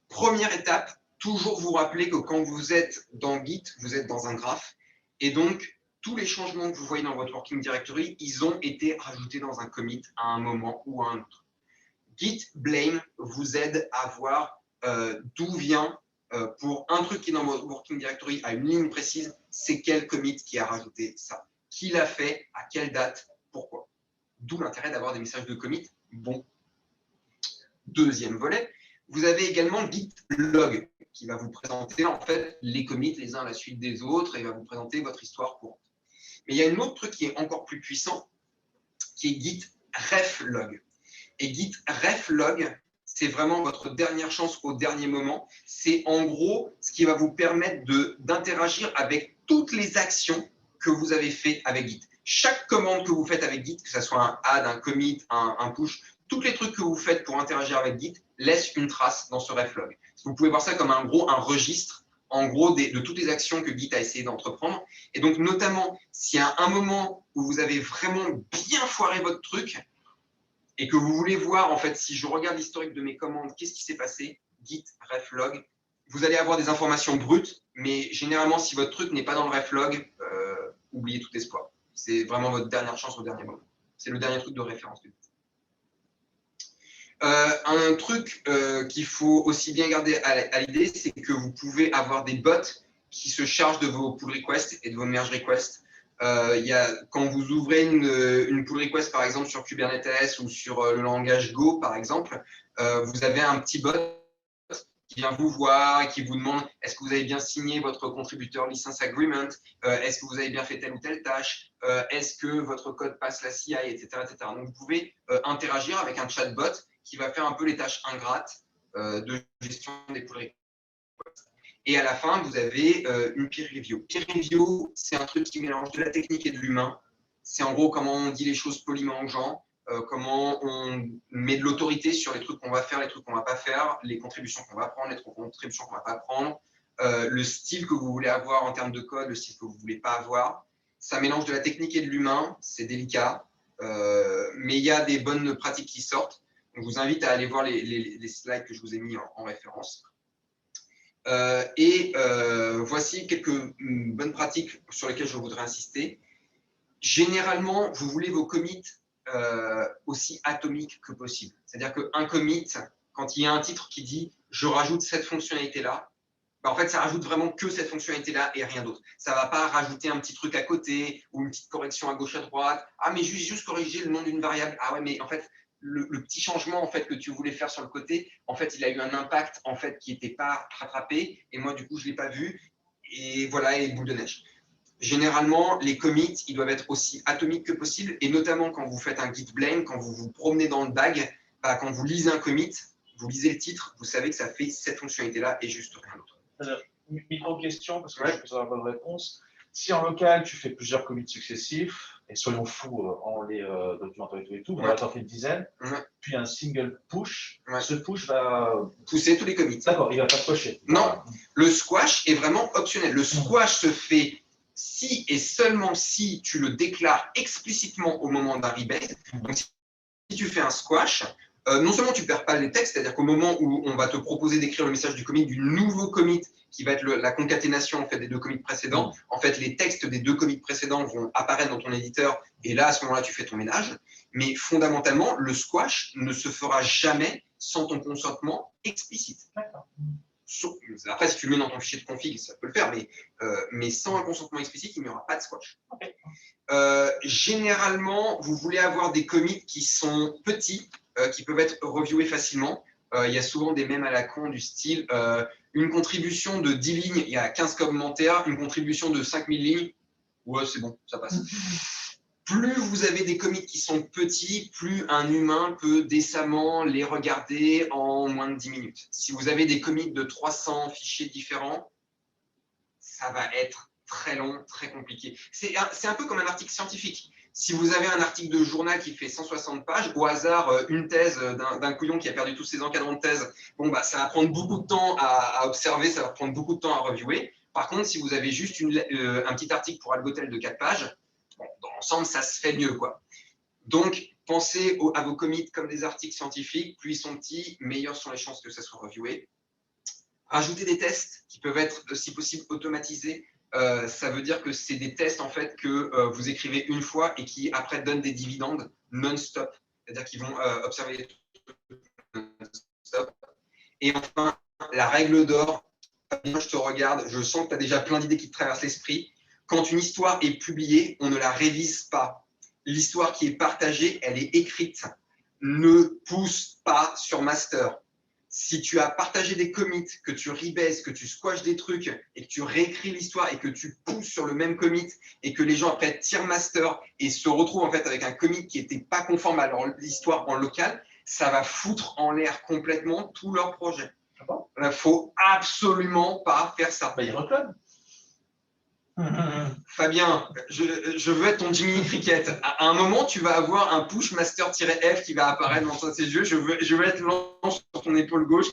Première étape, toujours vous rappeler que quand vous êtes dans Git, vous êtes dans un graphe, et donc tous les changements que vous voyez dans votre working directory, ils ont été rajoutés dans un commit à un moment ou à un autre. Git blame vous aide à voir d'où vient, pour un truc qui est dans votre working directory à une ligne précise, c'est quel commit qui a rajouté ça, qui l'a fait, à quelle date, pourquoi. D'où l'intérêt d'avoir des messages de commit Bon. Deuxième volet, vous avez également Git log qui va vous présenter en fait les commits les uns à la suite des autres et va vous présenter votre histoire courante. Mais il y a un autre truc qui est encore plus puissant, qui est Git ref log. Et Git ref log, c'est vraiment votre dernière chance au dernier moment. C'est en gros ce qui va vous permettre d'interagir avec toutes les actions que vous avez fait avec Git. Chaque commande que vous faites avec Git, que ce soit un add, un commit, un push, tous les trucs que vous faites pour interagir avec Git laissent une trace dans ce ref log. Vous pouvez voir ça comme un registre en gros de toutes les actions que Git a essayé d'entreprendre. Et donc notamment, s'il y a un moment où vous avez vraiment bien foiré votre truc et que vous voulez voir, en fait, si je regarde l'historique de mes commandes, qu'est-ce qui s'est passé, Git ref log, vous allez avoir des informations brutes, mais généralement, si votre truc n'est pas dans le ref log, oubliez tout espoir. C'est vraiment votre dernière chance au dernier moment. C'est le dernier truc de référence. Un truc qu'il faut aussi bien garder à l'idée, c'est que vous pouvez avoir des bots qui se chargent de vos pull requests et de vos merge requests. Quand vous ouvrez une pull request, par exemple, sur Kubernetes ou sur le langage Go, par exemple, vous avez un petit bot qui vient vous voir et qui vous demande est-ce que vous avez bien signé votre contributeur license agreement, est-ce que vous avez bien fait telle ou telle tâche, est-ce que votre code passe la CI, etc. etc. Donc, vous pouvez interagir avec un chatbot qui va faire un peu les tâches ingrates de gestion des pull requests. Et à la fin, vous avez une peer review. Peer review, c'est un truc qui mélange de la technique et de l'humain. C'est en gros comment on dit les choses poliment aux gens, comment on met de l'autorité sur les trucs qu'on va faire, les trucs qu'on ne va pas faire, les contributions qu'on va prendre, les contributions qu'on ne va pas prendre, le style que vous voulez avoir en termes de code, le style que vous ne voulez pas avoir. Ça mélange de la technique et de l'humain, c'est délicat, mais il y a des bonnes pratiques qui sortent. Donc, je vous invite à aller voir les slides que je vous ai mis en référence. Voici quelques bonnes pratiques sur lesquelles je voudrais insister. Généralement, vous voulez vos commits aussi atomiques que possible. C'est-à-dire qu'un commit, quand il y a un titre qui dit « je rajoute cette fonctionnalité-là », en fait, ça rajoute vraiment que cette fonctionnalité-là et rien d'autre. Ça ne va pas rajouter un petit truc à côté ou une petite correction à gauche, à droite. « Ah, mais juste corriger le nom d'une variable. » Ah ouais, mais en fait, le petit changement en fait, que tu voulais faire sur le côté, en fait, il a eu un impact en fait, qui n'était pas rattrapé. Et moi, du coup, je ne l'ai pas vu. Et voilà, et boule de neige. Généralement, les commits, ils doivent être aussi atomiques que possible. Et notamment, quand vous faites un git blame, quand vous vous promenez dans le bag, quand vous lisez un commit, vous lisez le titre, vous savez que ça fait cette fonctionnalité-là et juste rien d'autre. Micro-question, parce que je pense avoir la bonne réponse. Si en local, tu fais plusieurs commits successifs, et soyons fous en les documentant et tout, on va t'en faire une dizaine, puis un single push, ce push va pousser tous les commits. D'accord, il ne va pas squasher. Non, le squash est vraiment optionnel. Le squash se fait si et seulement si tu le déclares explicitement au moment d'un rebase. Donc, si tu fais un squash, non seulement tu ne perds pas les textes, c'est-à-dire qu'au moment où on va te proposer d'écrire le message du commit, du nouveau commit, qui va être la concaténation en fait, des deux commits précédents, en fait, les textes des deux commits précédents vont apparaître dans ton éditeur, et là, à ce moment-là, tu fais ton ménage. Mais fondamentalement, le squash ne se fera jamais sans ton consentement explicite. Après, si tu le mets dans ton fichier de config, ça peut le faire, mais sans un consentement explicite, il n'y aura pas de squash. Généralement, vous voulez avoir des commits qui sont petits, qui peuvent être reviewés facilement. Il y a souvent des mèmes à la con du style une contribution de 10 lignes, il y a 15 commentaires, une contribution de 5000 lignes, ouais, c'est bon, ça passe. Plus vous avez des commits qui sont petits, plus un humain peut décemment les regarder en moins de 10 minutes. Si vous avez des commits de 300 fichiers différents, ça va être très long, très compliqué. C'est un peu comme un article scientifique. Si vous avez un article de journal qui fait 160 pages, au hasard, une thèse d'un couillon qui a perdu tous ses encadrants de thèse, bon, ça va prendre beaucoup de temps à observer, ça va prendre beaucoup de temps à reviewer. Par contre, si vous avez juste un petit article pour Algotel de 4 pages, bon, dans l'ensemble, ça se fait mieux, quoi. Donc, pensez à vos commits comme des articles scientifiques. Plus ils sont petits, meilleures sont les chances que ça soit reviewé. Rajoutez des tests qui peuvent être, si possible, automatisés. Ça veut dire que c'est des tests en fait, que vous écrivez une fois et qui après donnent des dividendes non-stop. C'est-à-dire qu'ils vont observer les trucs non-stop. Et enfin, la règle d'or, je te regarde, je sens que tu as déjà plein d'idées qui te traversent l'esprit. Quand une histoire est publiée, on ne la révise pas. L'histoire qui est partagée, elle est écrite. ne pousse pas sur master. Si tu as partagé des commits, que tu rebases, que tu squashes des trucs et que tu réécris l'histoire et que tu pousses sur le même commit et que les gens après tirent master et se retrouvent en fait avec un commit qui n'était pas conforme à leur histoire en local, ça va foutre en l'air complètement tout leur projet. Il ne faut absolument pas faire ça. Bah, il reclone. Fabien, je veux être ton Jiminy Cricket. À un moment, tu vas avoir un push master-F qui va apparaître dans tes yeux. Je veux être lance sur ton épaule gauche.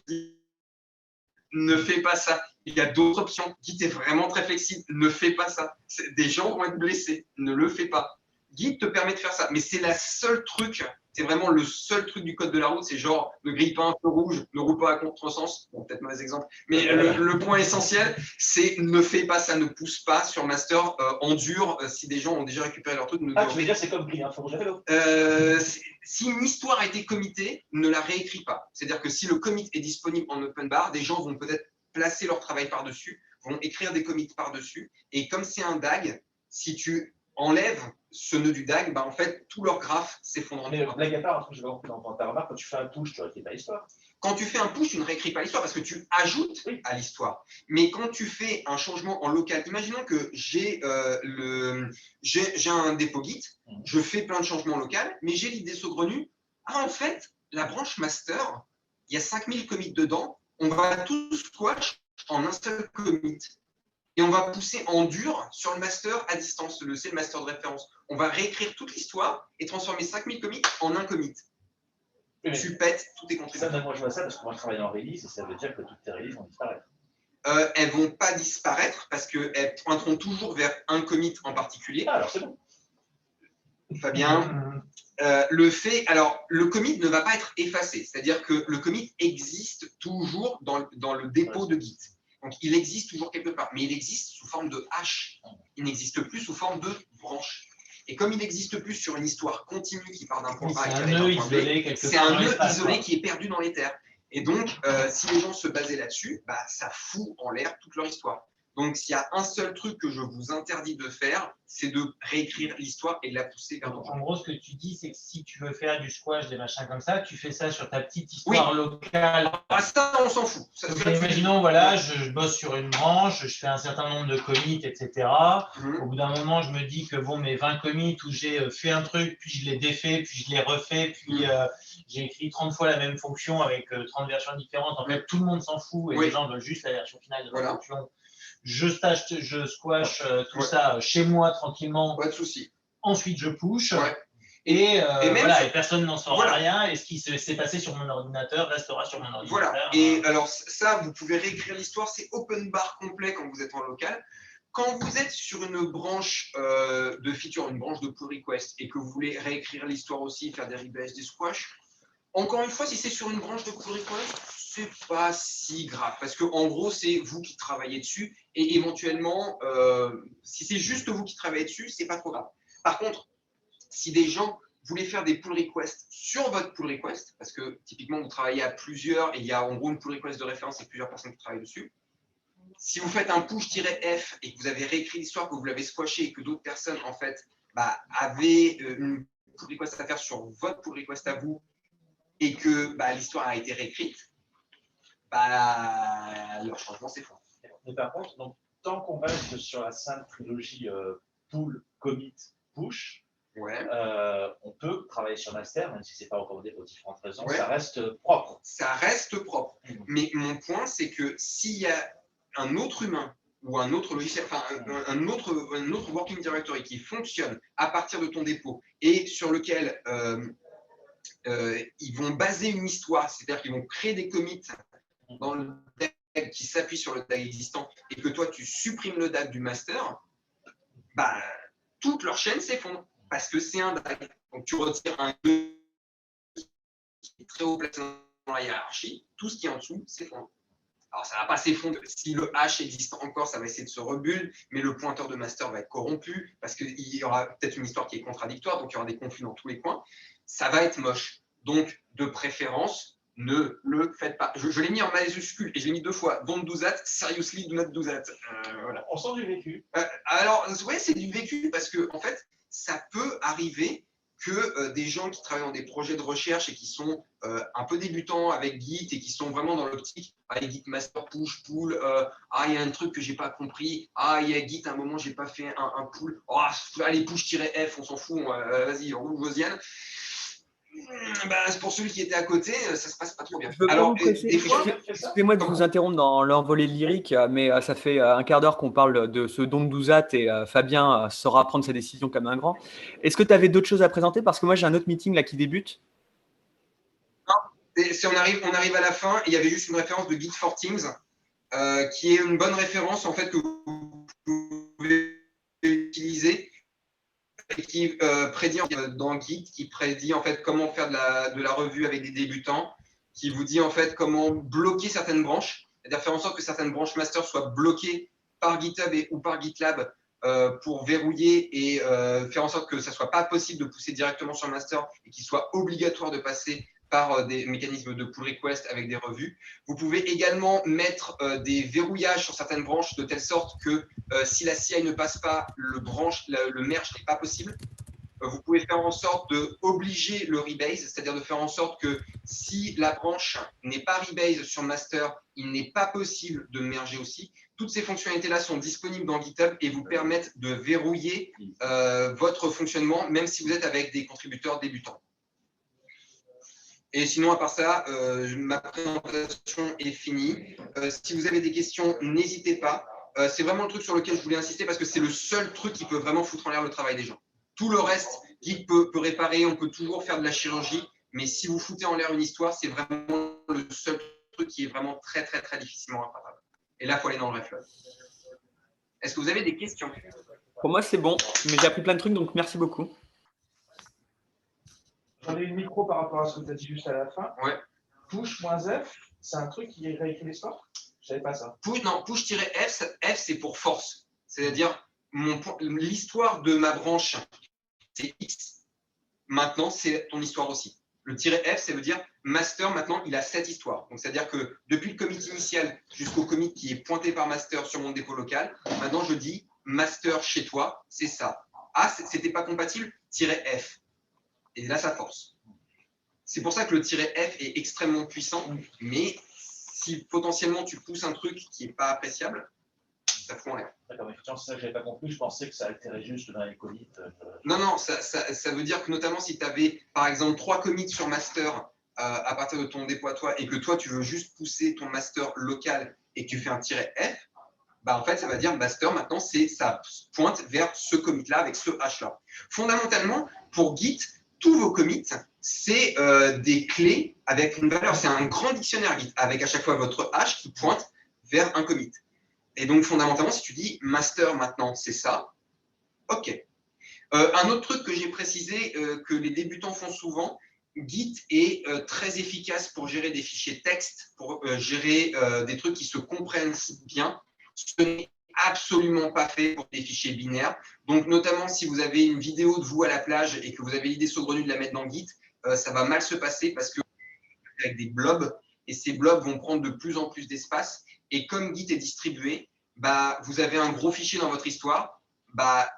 Ne fais pas ça. Il y a d'autres options. Git est vraiment très flexible. Ne fais pas ça. Des gens vont être blessés. Ne le fais pas. Git te permet de faire ça. Mais c'est la seule truc. C'est vraiment le seul truc du code de la route. C'est genre, ne grille pas un feu rouge, ne roule pas à contresens. Bon, peut-être mauvais exemple. Mais le point essentiel, c'est ne fais pas ça. Ne pousse pas sur master en dur si des gens ont déjà récupéré leur truc. Tu veux dire, c'est comme grille un feu rouge à vélo. Si une histoire a été committée, ne la réécris pas. C'est-à-dire que si le commit est disponible en open bar, des gens vont peut-être placer leur travail par-dessus, vont écrire des commits par-dessus. Et comme c'est un DAG, si tu enlèves ce nœud du DAG, bah en fait, tout leur graphe s'effondre. Mais blague à part, un truc que je vais rentrer dans ta remarque, quand tu fais un push, tu réécris pas l'histoire. Quand tu fais un push, tu ne réécris pas l'histoire parce que tu ajoutes à l'histoire. Mais quand tu fais un changement en local, imaginons que j'ai un dépôt Git, je fais plein de changements locaux, mais j'ai l'idée saugrenue, en fait, la branche master, il y a 5000 commits dedans, on va tout squash en un seul commit. Et on va pousser en dur sur le master à distance, c'est le master de référence. On va réécrire toute l'histoire et transformer 5000 commits en un commit. Tu pètes tous tes contributeurs. Ça, moi je vois ça parce que moi je travaille en release et ça veut dire que toutes tes releases vont disparaître. Elles ne vont pas disparaître parce qu'elles pointeront toujours vers un commit en particulier. Ah, alors c'est bon. Fabien, le commit ne va pas être effacé, c'est-à-dire que le commit existe toujours dans le dépôt de Git. Donc, il existe toujours quelque part, mais il existe sous forme de hash. Il n'existe plus sous forme de branche. Et comme il n'existe plus sur une histoire continue qui part d'un point A à un point B, c'est un nœud isolé qui est perdu dans l'éther. Et donc, si les gens se basaient là-dessus, bah, ça fout en l'air toute leur histoire. Donc, s'il y a un seul truc que je vous interdis de faire, c'est de réécrire l'histoire et de la pousser vers en gros, ce que tu dis, c'est que si tu veux faire du squash, des machins comme ça, tu fais ça sur ta petite histoire locale. Ah, ça, on s'en fout. Donc, imaginons, voilà, je bosse sur une branche, je fais un certain nombre de commits, etc. Au bout d'un moment, je me dis que bon, mes 20 commits où j'ai fait un truc, puis je l'ai défait, puis je l'ai refait, puis j'ai écrit 30 fois la même fonction avec 30 versions différentes. En fait, tout le monde s'en fout et les gens veulent juste la version finale de la fonction. Je squash tout ça chez moi tranquillement. Pas de souci. Ensuite, je push. Et personne n'en saura rien. Et ce qui s'est passé sur mon ordinateur restera sur mon ordinateur. Voilà. Et alors, ça, vous pouvez réécrire l'histoire. C'est open bar complet quand vous êtes en local. Quand vous êtes sur une branche de feature, une branche de pull request, et que vous voulez réécrire l'histoire aussi, faire des rebases, des squash, encore une fois, si c'est sur une branche de pull request, c'est pas si grave. Parce qu'en gros, c'est vous qui travaillez dessus. Et éventuellement, si c'est juste vous qui travaillez dessus, c'est pas trop grave. Par contre, si des gens voulaient faire des pull requests sur votre pull request, parce que typiquement, vous travaillez à plusieurs, et il y a en gros une pull request de référence et plusieurs personnes qui travaillent dessus, si vous faites un push-F et que vous avez réécrit l'histoire, que vous l'avez squashé et que d'autres personnes, en fait, avaient une pull request à faire sur votre pull request à vous et que l'histoire a été réécrite, leur changement s'effondre. Mais par contre, donc, tant qu'on reste sur la simple trilogie pull, commit, push, on peut travailler sur master, même si ce n'est pas recommandé pour différentes raisons, ça reste propre. Ça reste propre. Mais mon point, c'est que s'il y a un autre humain ou un autre logiciel, enfin un autre working directory qui fonctionne à partir de ton dépôt et sur lequel ils vont baser une histoire, c'est-à-dire qu'ils vont créer des commits dans le DAG qui s'appuie sur le DAG existant et que toi, tu supprimes le DAG du master, toute leur chaîne s'effondre parce que c'est un DAG. Donc, tu retires un nœud qui est très haut placé dans la hiérarchie, tout ce qui est en dessous s'effondre. Alors, ça ne va pas s'effondrer. Si le hash existe encore, ça va essayer de se rebuild, mais le pointeur de master va être corrompu parce qu'il y aura peut-être une histoire qui est contradictoire, donc il y aura des conflits dans tous les coins. Ça va être moche. Donc, de préférence, ne le faites pas. Je l'ai mis en majuscule et je l'ai mis 2 fois. Don't do that, seriously, do not do that. Voilà. On sent du vécu. Alors, ouais, c'est du vécu parce que, en fait, ça peut arriver que des gens qui travaillent dans des projets de recherche et qui sont un peu débutants avec Git et qui sont vraiment dans l'optique Git master push pull, il y a un truc que j'ai pas compris, il y a Git à un moment j'ai pas fait un pull, allez push-f, on s'en fout, vas-y, roule Josiane. Pour celui qui était à côté, ça se passe pas trop bien. Je veux pas vous presser. Excusez-moi de vous interrompre dans l'envolée lyrique, mais ça fait un quart d'heure qu'on parle de ce don de Douzat et Fabien saura prendre ses décisions comme un grand. Est-ce que tu avais d'autres choses à présenter? Parce que moi, j'ai un autre meeting là qui débute. Non, on arrive à la fin. Il y avait juste une référence de Git for Teams qui est une bonne référence en fait que vous pouvez utiliser. Qui prédit dans Git, qui prédit en fait comment faire de la revue avec des débutants, qui vous dit en fait comment bloquer certaines branches, c'est-à-dire faire en sorte que certaines branches master soient bloquées par GitHub ou par GitLab pour verrouiller et faire en sorte que ça soit pas possible de pousser directement sur master et qu'il soit obligatoire de passer par des mécanismes de pull request avec des revues. Vous pouvez également mettre des verrouillages sur certaines branches de telle sorte que si la CI ne passe pas, le merge n'est pas possible. Vous pouvez faire en sorte d'obliger le rebase, c'est-à-dire de faire en sorte que si la branche n'est pas rebase sur master, il n'est pas possible de merger aussi. Toutes ces fonctionnalités-là sont disponibles dans GitHub et vous permettent de verrouiller votre fonctionnement, même si vous êtes avec des contributeurs débutants. Et sinon, à part ça, ma présentation est finie. Si vous avez des questions, n'hésitez pas. C'est vraiment le truc sur lequel je voulais insister parce que c'est le seul truc qui peut vraiment foutre en l'air le travail des gens. Tout le reste, Git peut réparer, on peut toujours faire de la chirurgie, mais si vous foutez en l'air une histoire, c'est vraiment le seul truc qui est vraiment très, très, très difficilement rattrapable. Et là, il faut aller dans le reflow. Est-ce que vous avez des questions? Pour moi, c'est bon, mais j'ai appris plein de trucs, donc merci beaucoup. J'en ai une micro par rapport à ce que tu as dit juste à la fin. Ouais. Push-F, c'est un truc qui réécrit l'histoire? Je ne savais pas ça. Push-F, F, c'est pour force. C'est-à-dire, l'histoire de ma branche, c'est X. Maintenant, c'est ton histoire aussi. Le -F, ça veut dire master, maintenant, il a cette histoire. Donc, c'est-à-dire que depuis le commit initial jusqu'au commit qui est pointé par master sur mon dépôt local, maintenant, je dis master chez toi, c'est ça. C'était pas compatible, -F. Et là, ça force. C'est pour ça que le -F est extrêmement puissant, mais si potentiellement tu pousses un truc qui n'est pas appréciable, ça fout en l'air. D'accord, mais c'est ça que je n'avais pas compris. Je pensais que ça altérait juste dans les commits. Non, ça veut dire que notamment si tu avais par exemple 3 commits sur master à partir de ton dépôt à toi et que toi tu veux juste pousser ton master local et que tu fais un -F, en fait ça va dire master maintenant ça pointe vers ce commit-là avec ce hash-là. Fondamentalement, pour Git, tous vos commits, c'est des clés avec une valeur. C'est un grand dictionnaire Git avec à chaque fois votre hash qui pointe vers un commit. Et donc, fondamentalement, si tu dis master maintenant, c'est ça, OK. Un autre truc que j'ai précisé, que les débutants font souvent, Git est très efficace pour gérer des fichiers texte, pour gérer des trucs qui se comprennent bien. Ce n'est absolument pas fait pour des fichiers binaires. Donc, notamment, si vous avez une vidéo de vous à la plage et que vous avez l'idée saugrenue de la mettre dans Git, ça va mal se passer parce que avec des blobs, et ces blobs vont prendre de plus en plus d'espace. Et comme Git est distribué, vous avez un gros fichier dans votre histoire,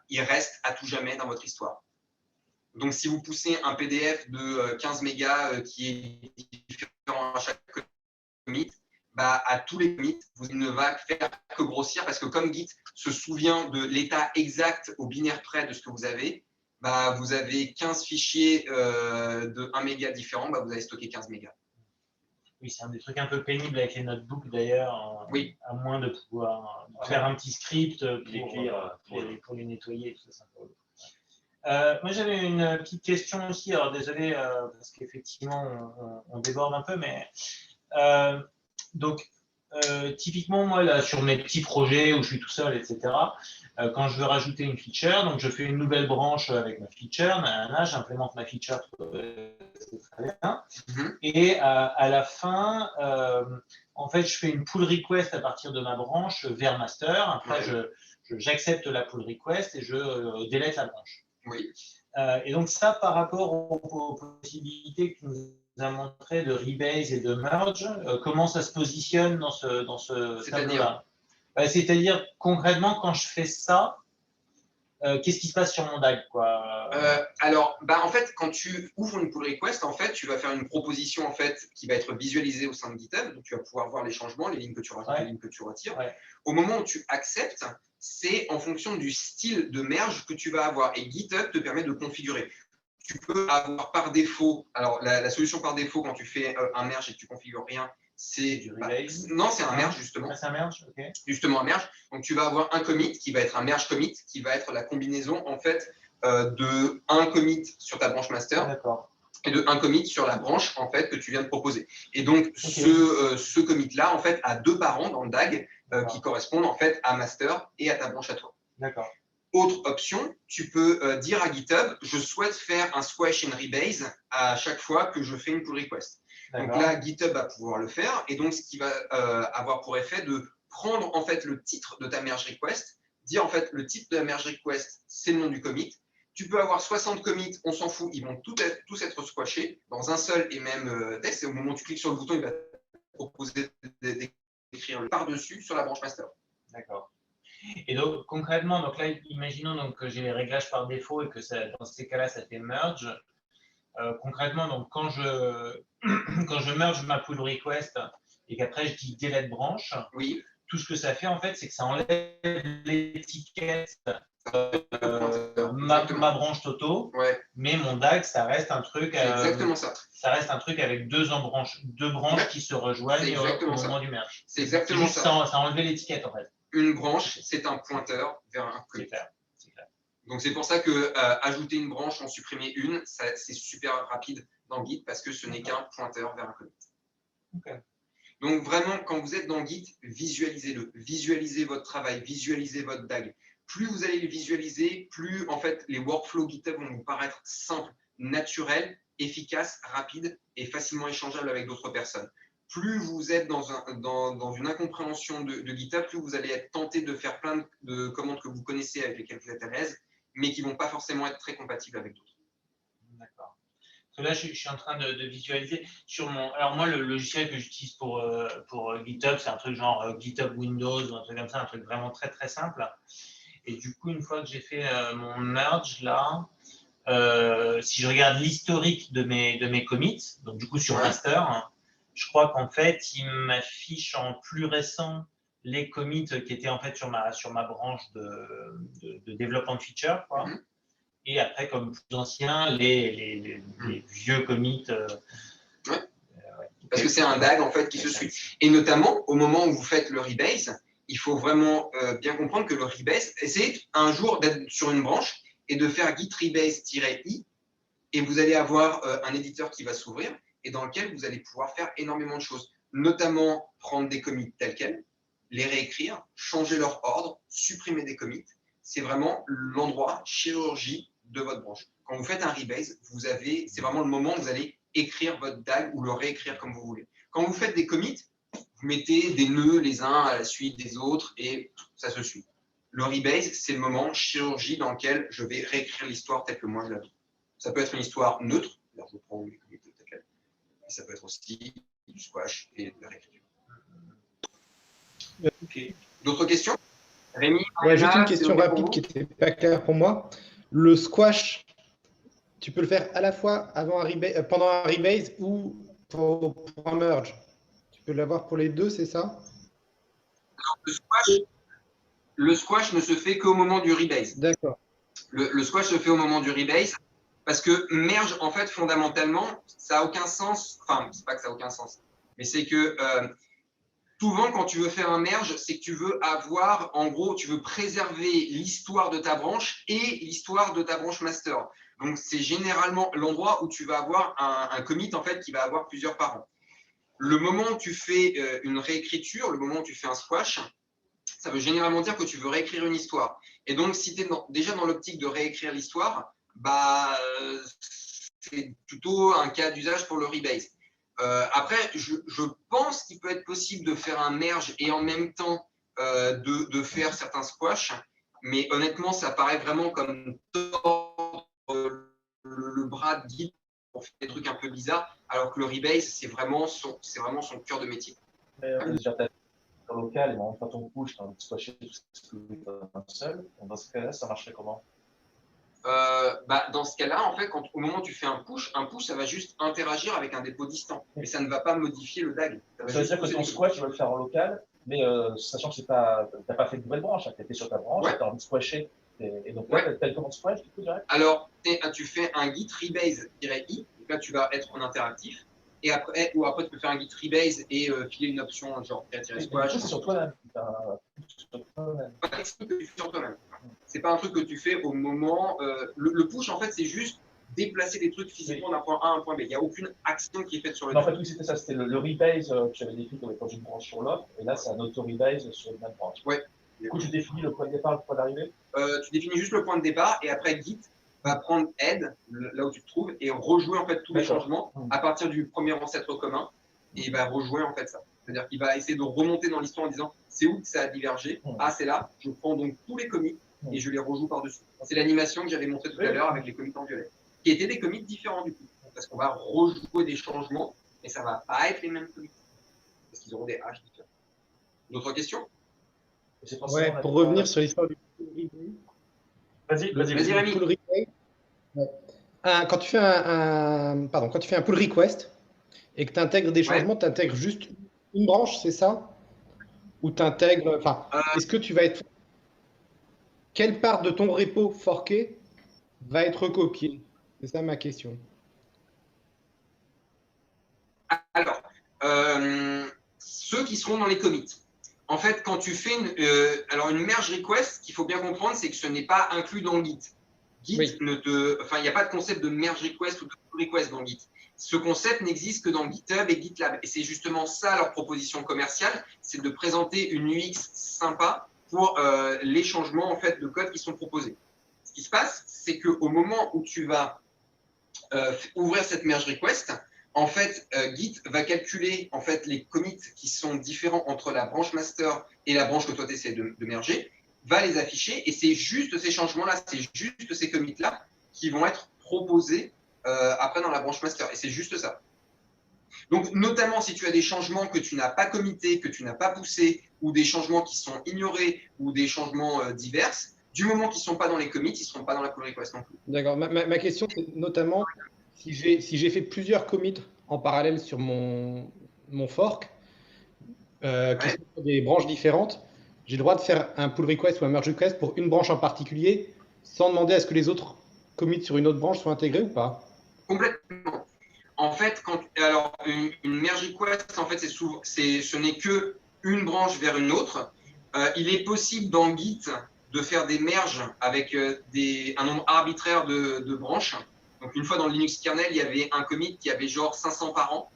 il reste à tout jamais dans votre histoire. Donc, si vous poussez un PDF de 15 mégas qui est différent à chaque commit, à tous les commits, vous ne va faire que grossir parce que comme Git se souvient de l'état exact au binaire près de ce que vous avez, vous avez 15 fichiers de 1 méga différents, vous allez stocker 15 mégas. Oui, c'est un des trucs un peu pénibles avec les notebooks d'ailleurs, oui. À moins de pouvoir faire un petit script pour les nettoyer. Tout ça. Moi, j'avais une petite question aussi. Alors, désolé, parce qu'effectivement, on déborde un peu, mais typiquement, moi, là, sur mes petits projets où je suis tout seul, etc., quand je veux rajouter une feature, donc je fais une nouvelle branche avec ma feature, j'implémente ma feature, c'est très bien. Et à la fin, en fait, je fais une pull request à partir de ma branche vers master. Après, j'accepte la pull request et je délète la branche. Oui. Et donc ça, par rapport aux possibilités que nous a montré de rebase et de merge, comment ça se positionne dans ce tableau-là? C'est-à-dire concrètement, quand je fais ça, qu'est-ce qui se passe sur mon DAG, quoi? Alors, en fait, quand tu ouvres une pull request, en fait, tu vas faire une proposition en fait, qui va être visualisée au sein de GitHub. Donc, tu vas pouvoir voir les changements, les lignes que tu rajoutes, les lignes que tu retires. Au moment où tu acceptes, c'est en fonction du style de merge que tu vas avoir. Et GitHub te permet de configurer. Tu peux avoir par défaut, alors la solution par défaut quand tu fais un merge et que tu ne configures rien, c'est du rebase. Non, c'est un merge justement. C'est un merge, ok. Justement un merge. Donc tu vas avoir un commit qui va être un merge commit, qui va être la combinaison en fait de un commit sur ta branche master et de un commit sur la branche en fait que tu viens de proposer. Et donc ce commit là en fait a deux parents dans le DAG qui correspondent en fait à master et à ta branche à toi. D'accord. Autre option, tu peux dire à GitHub, je souhaite faire un squash and rebase à chaque fois que je fais une pull request. Donc là, GitHub va pouvoir le faire et donc ce qui va avoir pour effet de prendre en fait le titre de ta merge request, dire en fait le titre de la merge request, c'est le nom du commit. Tu peux avoir 60 commits, on s'en fout, ils vont tous être squashés dans un seul et même texte. Et au moment où tu cliques sur le bouton, il va te proposer d'écrire le par-dessus sur la branche master. D'accord. Et donc concrètement, donc là, imaginons donc, que j'ai les réglages par défaut et que ça, dans ces cas-là, ça fait merge. Concrètement, donc quand je merge ma pull request et qu'après je dis delete branche, tout ce que ça fait en fait, c'est que ça enlève l'étiquette ma branche Toto, mais mon DAG, ça reste un truc. Exactement ça. Ça reste un truc avec deux branches qui se rejoignent au moment du merge. C'est exactement ça. Ça a enlevé l'étiquette en fait. Une branche, c'est un pointeur vers un commit. C'est clair. Donc c'est pour ça que ajouter une branche, en supprimer une, c'est super rapide dans Git parce que ce n'est qu'un pointeur vers un commit. Donc vraiment, quand vous êtes dans Git, visualisez-le. Visualisez votre travail, visualisez votre DAG. Plus vous allez le visualiser, plus en fait les workflows GitHub vont vous paraître simples, naturels, efficaces, rapides et facilement échangeables avec d'autres personnes. Plus vous êtes dans une incompréhension de GitHub, plus vous allez être tenté de faire plein de commandes que vous connaissez, avec lesquelles vous êtes à l'aise, mais qui ne vont pas forcément être très compatibles avec d'autres. D'accord. Là, je suis en train de visualiser sur mon. Alors, moi, le logiciel que j'utilise pour GitHub, c'est un truc genre GitHub Windows ou un truc comme ça, un truc vraiment très, très simple. Et du coup, une fois que j'ai fait mon merge là, si je regarde l'historique de mes commits, donc du coup sur master, je crois qu'en fait, il m'affiche en plus récent les commits qui étaient en fait sur ma branche de développement de feature, quoi. Et après, comme plus ancien, les vieux commits. Parce que c'est un DAG en fait qui se suit. Et notamment, au moment où vous faites le rebase, il faut vraiment bien comprendre que le rebase, essayez un jour d'être sur une branche et de faire git rebase-i, et vous allez avoir un éditeur qui va s'ouvrir et dans lequel vous allez pouvoir faire énormément de choses, notamment prendre des commits tels quels, les réécrire, changer leur ordre, supprimer des commits. C'est vraiment l'endroit chirurgie de votre branche. Quand vous faites un rebase, c'est vraiment le moment où vous allez écrire votre DAG ou le réécrire comme vous voulez. Quand vous faites des commits, vous mettez des nœuds les uns à la suite des autres et ça se suit. Le rebase, c'est le moment chirurgie dans lequel je vais réécrire l'histoire telle que moi je la veux. Ça peut être une histoire neutre, alors je prends mes commits tels quels, et ça peut être aussi du squash et de la réécriture. D'autres questions? Rémi? Juste une question rapide qui n'était pas claire pour moi. Le squash, tu peux le faire à la fois pendant un rebase ou pour un merge? Tu peux l'avoir pour les deux, c'est ça? Le squash ne se fait qu'au moment du rebase. D'accord. Le squash se fait au moment du rebase parce que merge, en fait, fondamentalement, ça n'a aucun sens. Enfin, c'est pas que ça n'a aucun sens, mais c'est que souvent, quand tu veux faire un merge, c'est que tu veux avoir, en gros, tu veux préserver l'histoire de ta branche et l'histoire de ta branche master. Donc, c'est généralement l'endroit où tu vas avoir un commit, en fait, qui va avoir plusieurs parents. Le moment où tu fais une réécriture, le moment où tu fais un squash, ça veut généralement dire que tu veux réécrire une histoire. Et donc, si tu es déjà dans l'optique de réécrire l'histoire, c'est plutôt un cas d'usage pour le rebase. Après, je pense qu'il peut être possible de faire un merge et en même temps de faire certains squash, mais honnêtement, ça paraît vraiment comme le bras de Git pour faire des trucs un peu bizarres, alors que le rebase, c'est vraiment son cœur de métier. Sur le local et en même temps ton push, tu as envie de squasher tout ce que tu as seul. Donc, dans ce cas-là, ça marcherait comment? Dans ce cas-là, en fait, au moment où tu fais un push, ça va juste interagir avec un dépôt distant. Mais ça ne va pas modifier le DAG. Ça veut dire que ton squash, tu vas le faire en local, mais sachant que tu n'as pas fait de nouvelle branche, tu étais sur ta branche, tu as envie de squasher. Et donc là, tu as comment squash, du coup, direct? Alors, tu fais un git rebase-i, donc là, tu vas être en interactif. Et après, tu peux faire un git rebase et filer une option genre squash. C'est sur toi-même. C'est un truc que tu fais sur toi-même. C'est pas un truc que tu fais au moment. Le push, en fait, c'est juste déplacer des trucs physiquement d'un point A à un point B. Il n'y a aucune action qui est faite sur le. Non, en fait, oui, c'était ça. C'était le rebase que j'avais défini dans une branche sur l'autre. Et là, c'est un auto-rebase sur une même branche. Ouais. Du coup, tu définis le point de départ, le point d'arrivée? Tu définis juste le point de départ et après, Git va prendre head, là où tu te trouves, et rejouer en fait tous les changements à partir du premier ancêtre commun. Et il va rejouer en fait ça. C'est-à-dire qu'il va essayer de remonter dans l'histoire en disant c'est où que ça a divergé. Ah, c'est là. Je prends donc tous les commits et je les rejoue par-dessus. C'est l'animation que j'avais montrée tout à l'heure avec les commits en violet, qui étaient des commits différents du coup. Parce qu'on va rejouer des changements, mais ça ne va pas être les mêmes commits. Parce qu'ils auront des hash différents. D'autres questions? Ouais, pour revenir sur l'histoire du Vas-y, Rémi. Quand tu fais quand tu fais un pull request et que tu intègres des changements, tu intègres juste une branche, c'est ça? Ou tu intègres. Est-ce que tu vas être. Quelle part de ton repo forqué va être copiée? C'est ça ma question. Alors, ceux qui seront dans les commits. En fait, quand tu fais une merge request, ce qu'il faut bien comprendre, c'est que ce n'est pas inclus dans Git. Git il n'y a pas de concept de merge request ou de pull request dans Git. Ce concept n'existe que dans GitHub et GitLab. Et c'est justement ça leur proposition commerciale, c'est de présenter une UX sympa pour les changements en fait de code qui sont proposés. Ce qui se passe, c'est qu'au moment où tu vas ouvrir cette merge request, en fait, Git va calculer en fait les commits qui sont différents entre la branche master et la branche que toi tu essaies de merger, va les afficher et c'est juste ces changements-là, c'est juste ces commits-là qui vont être proposés après dans la branche master. Et c'est juste ça. Donc, notamment si tu as des changements que tu n'as pas committés, que tu n'as pas poussés, ou des changements qui sont ignorés, ou des changements divers, du moment qu'ils ne sont pas dans les commits, ils ne seront pas dans la pull request non plus. D'accord. Ma question, c'est notamment si j'ai fait plusieurs commits en parallèle sur mon fork, qui sont sur des branches différentes, j'ai le droit de faire un pull request ou un merge request pour une branche en particulier, sans demander à ce que les autres commits sur une autre branche soient intégrés ou pas? Complètement. En fait, une merge request, en fait, ce n'est que une branche vers une autre. Il est possible dans Git de faire des merges avec un nombre arbitraire de branches. Donc, une fois dans le Linux kernel, il y avait un commit qui avait genre 500 par an.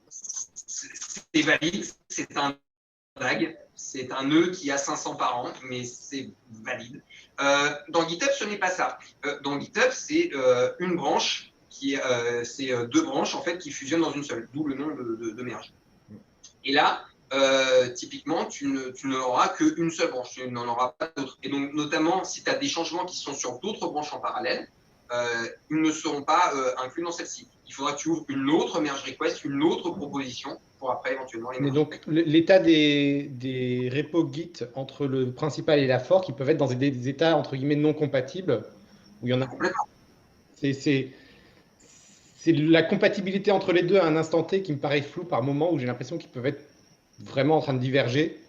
C'est valide, c'est un DAG, c'est un nœud qui a 500 par an, mais c'est valide. Dans GitHub, ce n'est pas ça. Dans GitHub, c'est une branche c'est deux branches en fait qui fusionnent dans une seule, d'où le nom de merge. Et là, typiquement, tu n'auras qu'une seule branche, tu n'en auras pas d'autres. Et donc, notamment, si tu as des changements qui sont sur d'autres branches en parallèle, ils ne seront pas inclus dans celle-ci. Il faudra que tu ouvres une autre merge request, une autre proposition pour après éventuellement les merger. Mais donc, l'état des repos Git entre le principal et la fork, ils peuvent être dans des états entre guillemets non compatibles, où il y en a. Complètement. C'est la compatibilité entre les deux à un instant T qui me paraît floue par moment, où j'ai l'impression qu'ils peuvent être vraiment en train de diverger,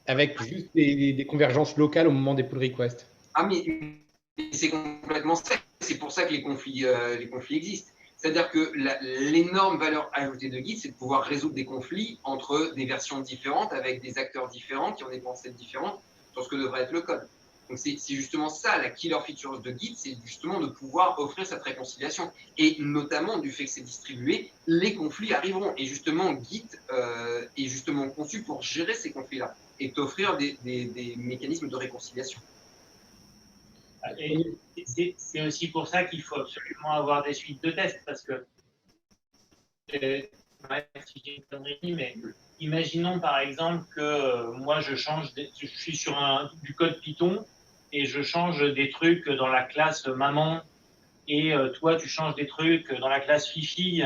avec juste des convergences locales au moment des pull requests. Ah, mais c'est complètement ça. C'est pour ça que les conflits existent. C'est-à-dire que l'énorme valeur ajoutée de Git, c'est de pouvoir résoudre des conflits entre des versions différentes, avec des acteurs différents, qui ont des pensées différentes sur ce que devrait être le code. Donc c'est justement ça, la killer feature de Git, c'est justement de pouvoir offrir cette réconciliation. Et notamment du fait que c'est distribué, les conflits arriveront. Et justement, Git est justement conçu pour gérer ces conflits-là et t'offrir des mécanismes de réconciliation. Et c'est aussi pour ça qu'il faut absolument avoir des suites de tests, parce que si j'ai une connerie, mais imaginons par exemple que moi je suis sur du code Python et je change des trucs dans la classe maman et toi tu changes des trucs dans la classe Fifi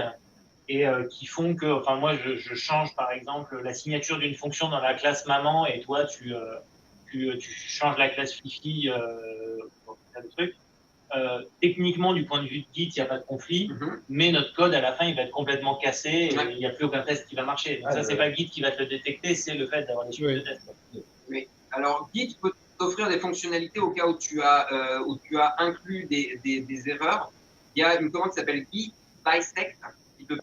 et qui font que, enfin moi je change par exemple la signature d'une fonction dans la classe maman et toi tu changes la classe Fifi pour faire des trucs. Techniquement, du point de vue de Git, il n'y a pas de conflit, mais notre code, à la fin, il va être complètement cassé et il n'y a plus aucun test qui va marcher. Donc ça, c'est pas Git qui va te le détecter, c'est le fait d'avoir des suites de tests. Oui. Alors, Git peut t'offrir des fonctionnalités au cas où tu as inclus des erreurs. Il y a une commande qui s'appelle Git bisect qui te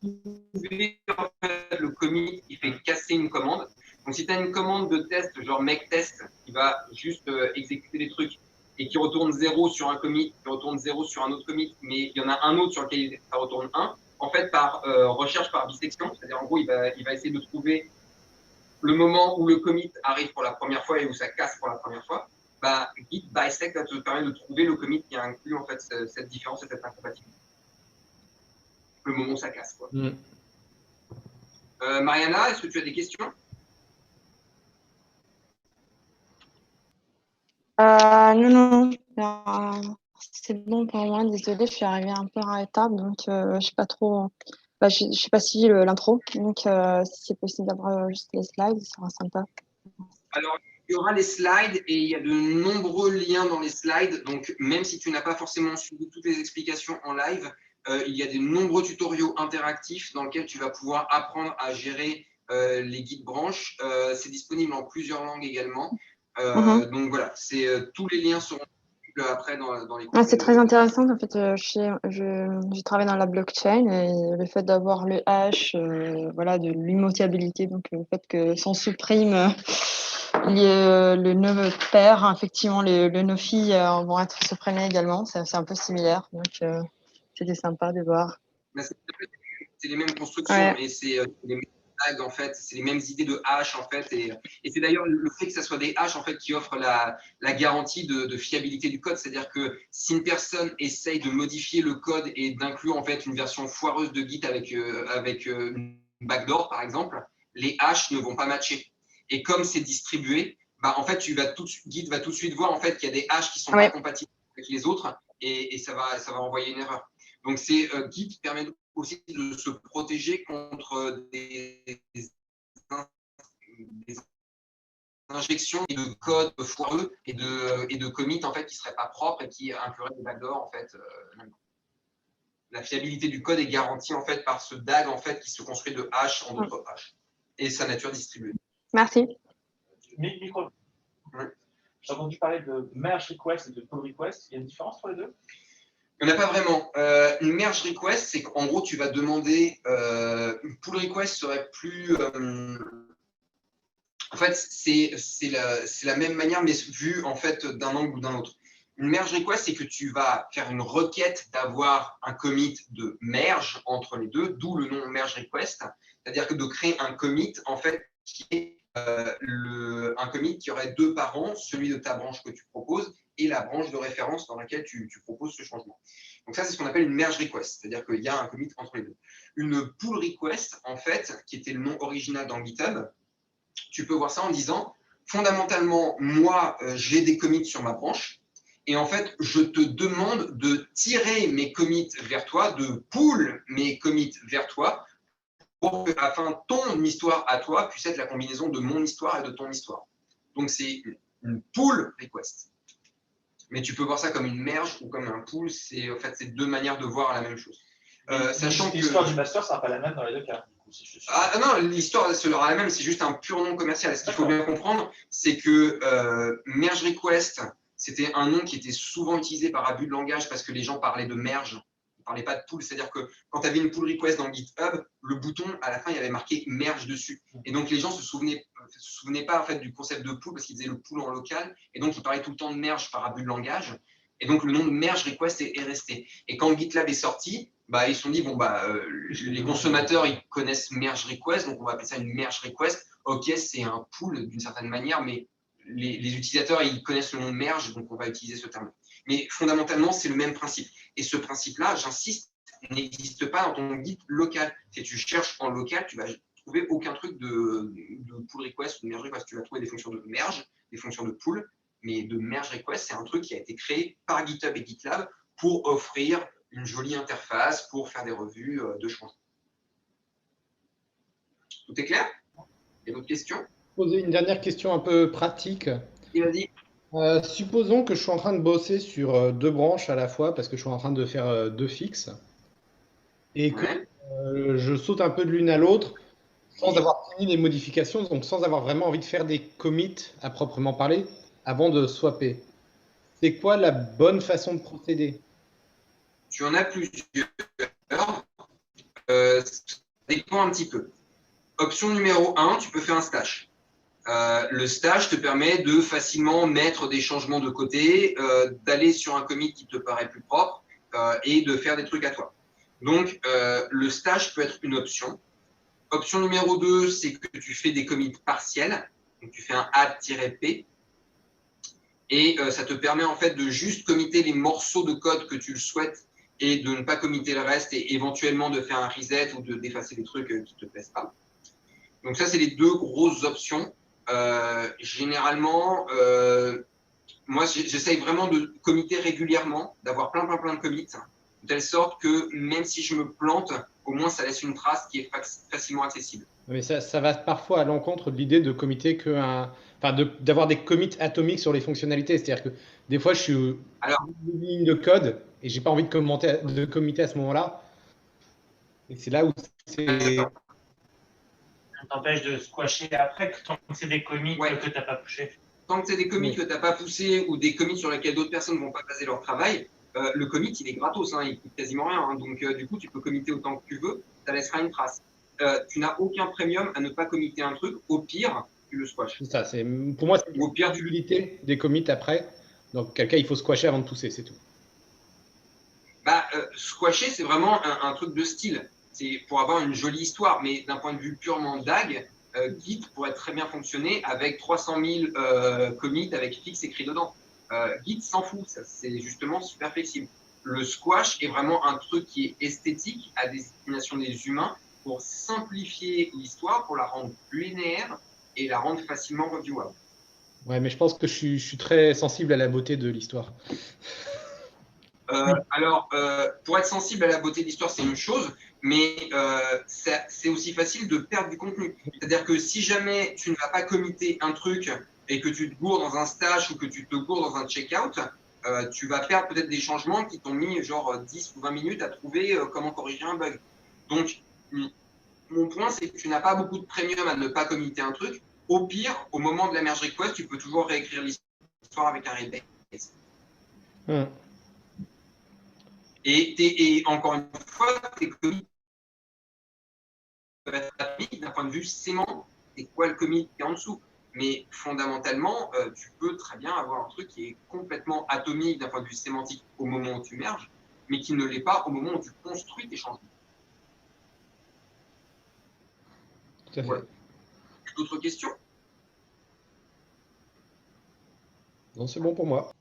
trouver en fait, le commit qui fait casser une commande. Donc, si tu as une commande de test, genre make test, qui va juste exécuter des trucs et qui retourne 0 sur un commit, qui retourne 0 sur un autre commit, mais il y en a un autre sur lequel ça retourne 1, en fait, par recherche par bisection, c'est-à-dire en gros, il va essayer de trouver le moment où le commit arrive pour la première fois et où ça casse pour la première fois. Bah, Git bisect va te permettre de trouver le commit qui inclut en fait cette différence et cette incompatibilité. Le moment où ça casse, quoi. Mariana, est-ce que tu as des questions? Non. C'est bon pour moi. Désolée, je suis arrivée un peu en retard, donc je sais pas trop. Je sais pas si l'intro, donc si c'est possible d'avoir juste les slides, ça sera sympa. Alors, il y aura les slides et il y a de nombreux liens dans les slides. Donc, même si tu n'as pas forcément suivi toutes les explications en live, il y a de nombreux tutoriaux interactifs dans lesquels tu vas pouvoir apprendre à gérer les guides branches. C'est disponible en plusieurs langues également. Donc voilà, tous les liens seront disponibles après dans les cours. C'est très intéressant. En fait, je travaille dans la blockchain et le fait d'avoir le hash, voilà, de l'immutabilité, donc le fait que son supprime le nœud pair, effectivement, le nœud fille vont être supprimés également. C'est un peu similaire, donc c'était sympa de voir. C'est les mêmes constructions et c'est les mêmes tags en fait, c'est les mêmes idées de hash en fait et c'est d'ailleurs le fait que ça soit des hash en fait qui offre la garantie de fiabilité du code, c'est-à-dire que si une personne essaye de modifier le code et d'inclure en fait une version foireuse de Git avec une backdoor par exemple, les hash ne vont pas matcher. Et comme c'est distribué, bah, en fait Git va tout de suite voir en fait qu'il y a des hash qui sont pas compatibles avec les autres et ça va envoyer une erreur. Donc Git permet aussi de se protéger contre des injections de code foireux et de commits en fait qui seraient pas propres et qui incluraient des backdoors en fait. La fiabilité du code est garantie en fait par ce DAG en fait qui se construit de hash en d'autres hash et sa nature distribuée. Merci. Micro. J'ai entendu parler de merge request et de pull request. Il y a une différence entre les deux? Il n'y en a pas vraiment. Une merge request, c'est qu'en gros, tu vas demander. Une pull request serait plus. En fait, c'est la même manière, mais vu en fait d'un angle ou d'un autre. Une merge request, c'est que tu vas faire une requête d'avoir un commit de merge entre les deux, d'où le nom merge request. C'est-à-dire que de créer un commit, en fait, qui est un commit qui aurait deux parents, celui de ta branche que tu proposes et la branche de référence dans laquelle tu proposes ce changement. Donc ça, c'est ce qu'on appelle une merge request, c'est-à-dire qu'il y a un commit entre les deux. Une pull request, en fait, qui était le nom original dans GitHub, tu peux voir ça en disant, fondamentalement, moi, j'ai des commits sur ma branche, et en fait, je te demande de tirer mes commits vers toi, de pull mes commits vers toi, pour que, afin ton histoire à toi puisse être la combinaison de mon histoire et de ton histoire. Donc, c'est une pull request. Mais tu peux voir ça comme une merge ou comme un pull. En fait, c'est deux manières de voir la même chose. Sachant que l'histoire du master ne sera pas la même dans les deux cas. Non, l'histoire sera la même, c'est juste un pur nom commercial. Ce qu'il faut bien comprendre, c'est que merge request, c'était un nom qui était souvent utilisé par abus de langage parce que les gens parlaient de merge. Ils ne parlaient pas de pull, c'est-à-dire que quand tu avais une pull request dans GitHub, le bouton, à la fin, il y avait marqué merge dessus. Et donc, les gens ne se souvenaient pas en fait, du concept de pull parce qu'ils faisaient le pull en local. Et donc, ils parlaient tout le temps de merge par abus de langage. Et donc, le nom de merge request est resté. Et quand GitLab est sorti, bah, ils se sont dit, bon, les consommateurs, ils connaissent merge request, donc on va appeler ça une merge request. OK, c'est un pull d'une certaine manière, mais les utilisateurs, ils connaissent le nom de merge, donc on va utiliser ce terme. Mais fondamentalement, c'est le même principe. Et ce principe-là, j'insiste, n'existe pas dans ton Git local. Si tu cherches en local, tu vas trouver aucun truc de pull request ou de merge request. Tu vas trouver des fonctions de merge, des fonctions de pull, mais de merge request, c'est un truc qui a été créé par GitHub et GitLab pour offrir une jolie interface pour faire des revues de changement. Tout est clair? Il y a d'autres questions? Poser une dernière question un peu pratique. Et vas-y. Supposons que je suis en train de bosser sur 2 branches à la fois parce que je suis en train de faire 2 fixes et que Ouais. je saute un peu de l'une à l'autre sans avoir fini les modifications, donc sans avoir vraiment envie de faire des commits à proprement parler avant de swapper. C'est quoi la bonne façon de procéder? Tu en as plusieurs. Ça dépend un petit peu. Option numéro 1, tu peux faire un stash. Le stash te permet de facilement mettre des changements de côté, d'aller sur un commit qui te paraît plus propre et de faire des trucs à toi. Donc, le stash peut être une option. Option numéro 2, c'est que tu fais des commits partiels. Donc, tu fais un add-p et ça te permet en fait de juste committer les morceaux de code que tu le souhaites et de ne pas committer le reste et éventuellement de faire un reset ou d'effacer des trucs qui ne te plaisent pas. Donc ça, c'est les 2 grosses options. Généralement, moi, j'essaye vraiment de committer régulièrement, d'avoir plein de commits, de telle sorte que même si je me plante, au moins ça laisse une trace qui est facilement accessible. Mais ça va parfois à l'encontre de l'idée de committer d'avoir des commits atomiques sur les fonctionnalités. C'est-à-dire que des fois, je suis une ligne de code et j'ai pas envie de committer à ce moment-là. Et c'est là où c'est. Ça t'empêche de squasher après, tant que c'est des commits que tu n'as pas poussé. Tant que c'est des commits que tu n'as pas poussé ou des commits sur lesquels d'autres personnes ne vont pas baser leur travail, le commit, il est gratos, il ne coûte quasiment rien. Donc, du coup, tu peux committer autant que tu veux, ça laissera une trace. Tu n'as aucun premium à ne pas committer un truc. Au pire, tu le squashes. C'est ça. Pour moi, c'est au pire, l'utilité des commits après. Donc, quelqu'un, il faut squasher avant de pousser, c'est tout. Squasher, c'est vraiment un truc de style. C'est pour avoir une jolie histoire. Mais d'un point de vue purement DAG, Git pourrait très bien fonctionner avec 300 000 commits avec fixe écrit dedans. Git s'en fout. C'est justement super flexible. Le squash est vraiment un truc qui est esthétique à destination des humains pour simplifier l'histoire, pour la rendre plus linéaire et la rendre facilement reviewable. Ouais, mais je pense que je suis très sensible à la beauté de l'histoire. Alors, pour être sensible à la beauté de l'histoire, c'est une chose, mais c'est aussi facile de perdre du contenu. C'est-à-dire que si jamais tu ne vas pas committer un truc et que tu te gourres dans un stash ou que tu te gourres dans un checkout, tu vas perdre peut-être des changements qui t'ont mis genre 10 ou 20 minutes à trouver comment corriger un bug. Donc, mon point, c'est que tu n'as pas beaucoup de premium à ne pas committer un truc. Au pire, au moment de la merge request, tu peux toujours réécrire l'histoire avec un rebase. Et encore une fois, tes commits peuvent être atomiques d'un point de vue sémantique. C'est quoi le commit qui est en dessous? Mais fondamentalement, tu peux très bien avoir un truc qui est complètement atomique d'un point de vue sémantique au moment où tu merges, mais qui ne l'est pas au moment où tu construis tes changements. Tout à fait. Voilà. D'autres questions? Non, c'est bon pour moi.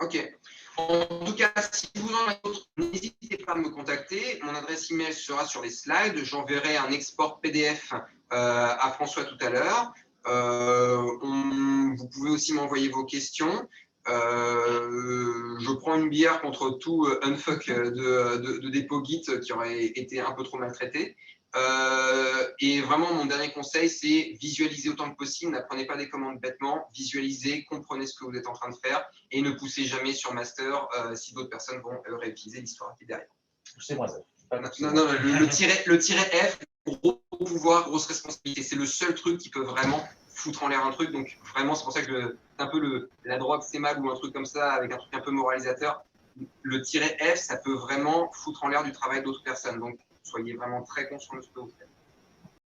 Ok. En tout cas, si vous en avez d'autres, n'hésitez pas à me contacter. Mon adresse email sera sur les slides. J'enverrai un export PDF à François tout à l'heure. Vous pouvez aussi m'envoyer vos questions. Je prends une bière contre tout unfuck de dépôt Git qui aurait été un peu trop maltraité. Et vraiment, mon dernier conseil, c'est visualiser autant que possible. N'apprenez pas des commandes bêtement. Visualisez, comprenez ce que vous êtes en train de faire et ne poussez jamais sur master si d'autres personnes vont réutiliser l'histoire qui est derrière. Poussez-moi ça. Non, le tiret F, gros pouvoir, grosse responsabilité. C'est le seul truc qui peut vraiment foutre en l'air un truc. Donc vraiment, c'est pour ça que c'est un peu la drogue, c'est mal ou un truc comme ça, avec un truc un peu moralisateur. Le tiret F, ça peut vraiment foutre en l'air du travail d'autres personnes. Donc soyez vraiment très conscients de ce que vous faites.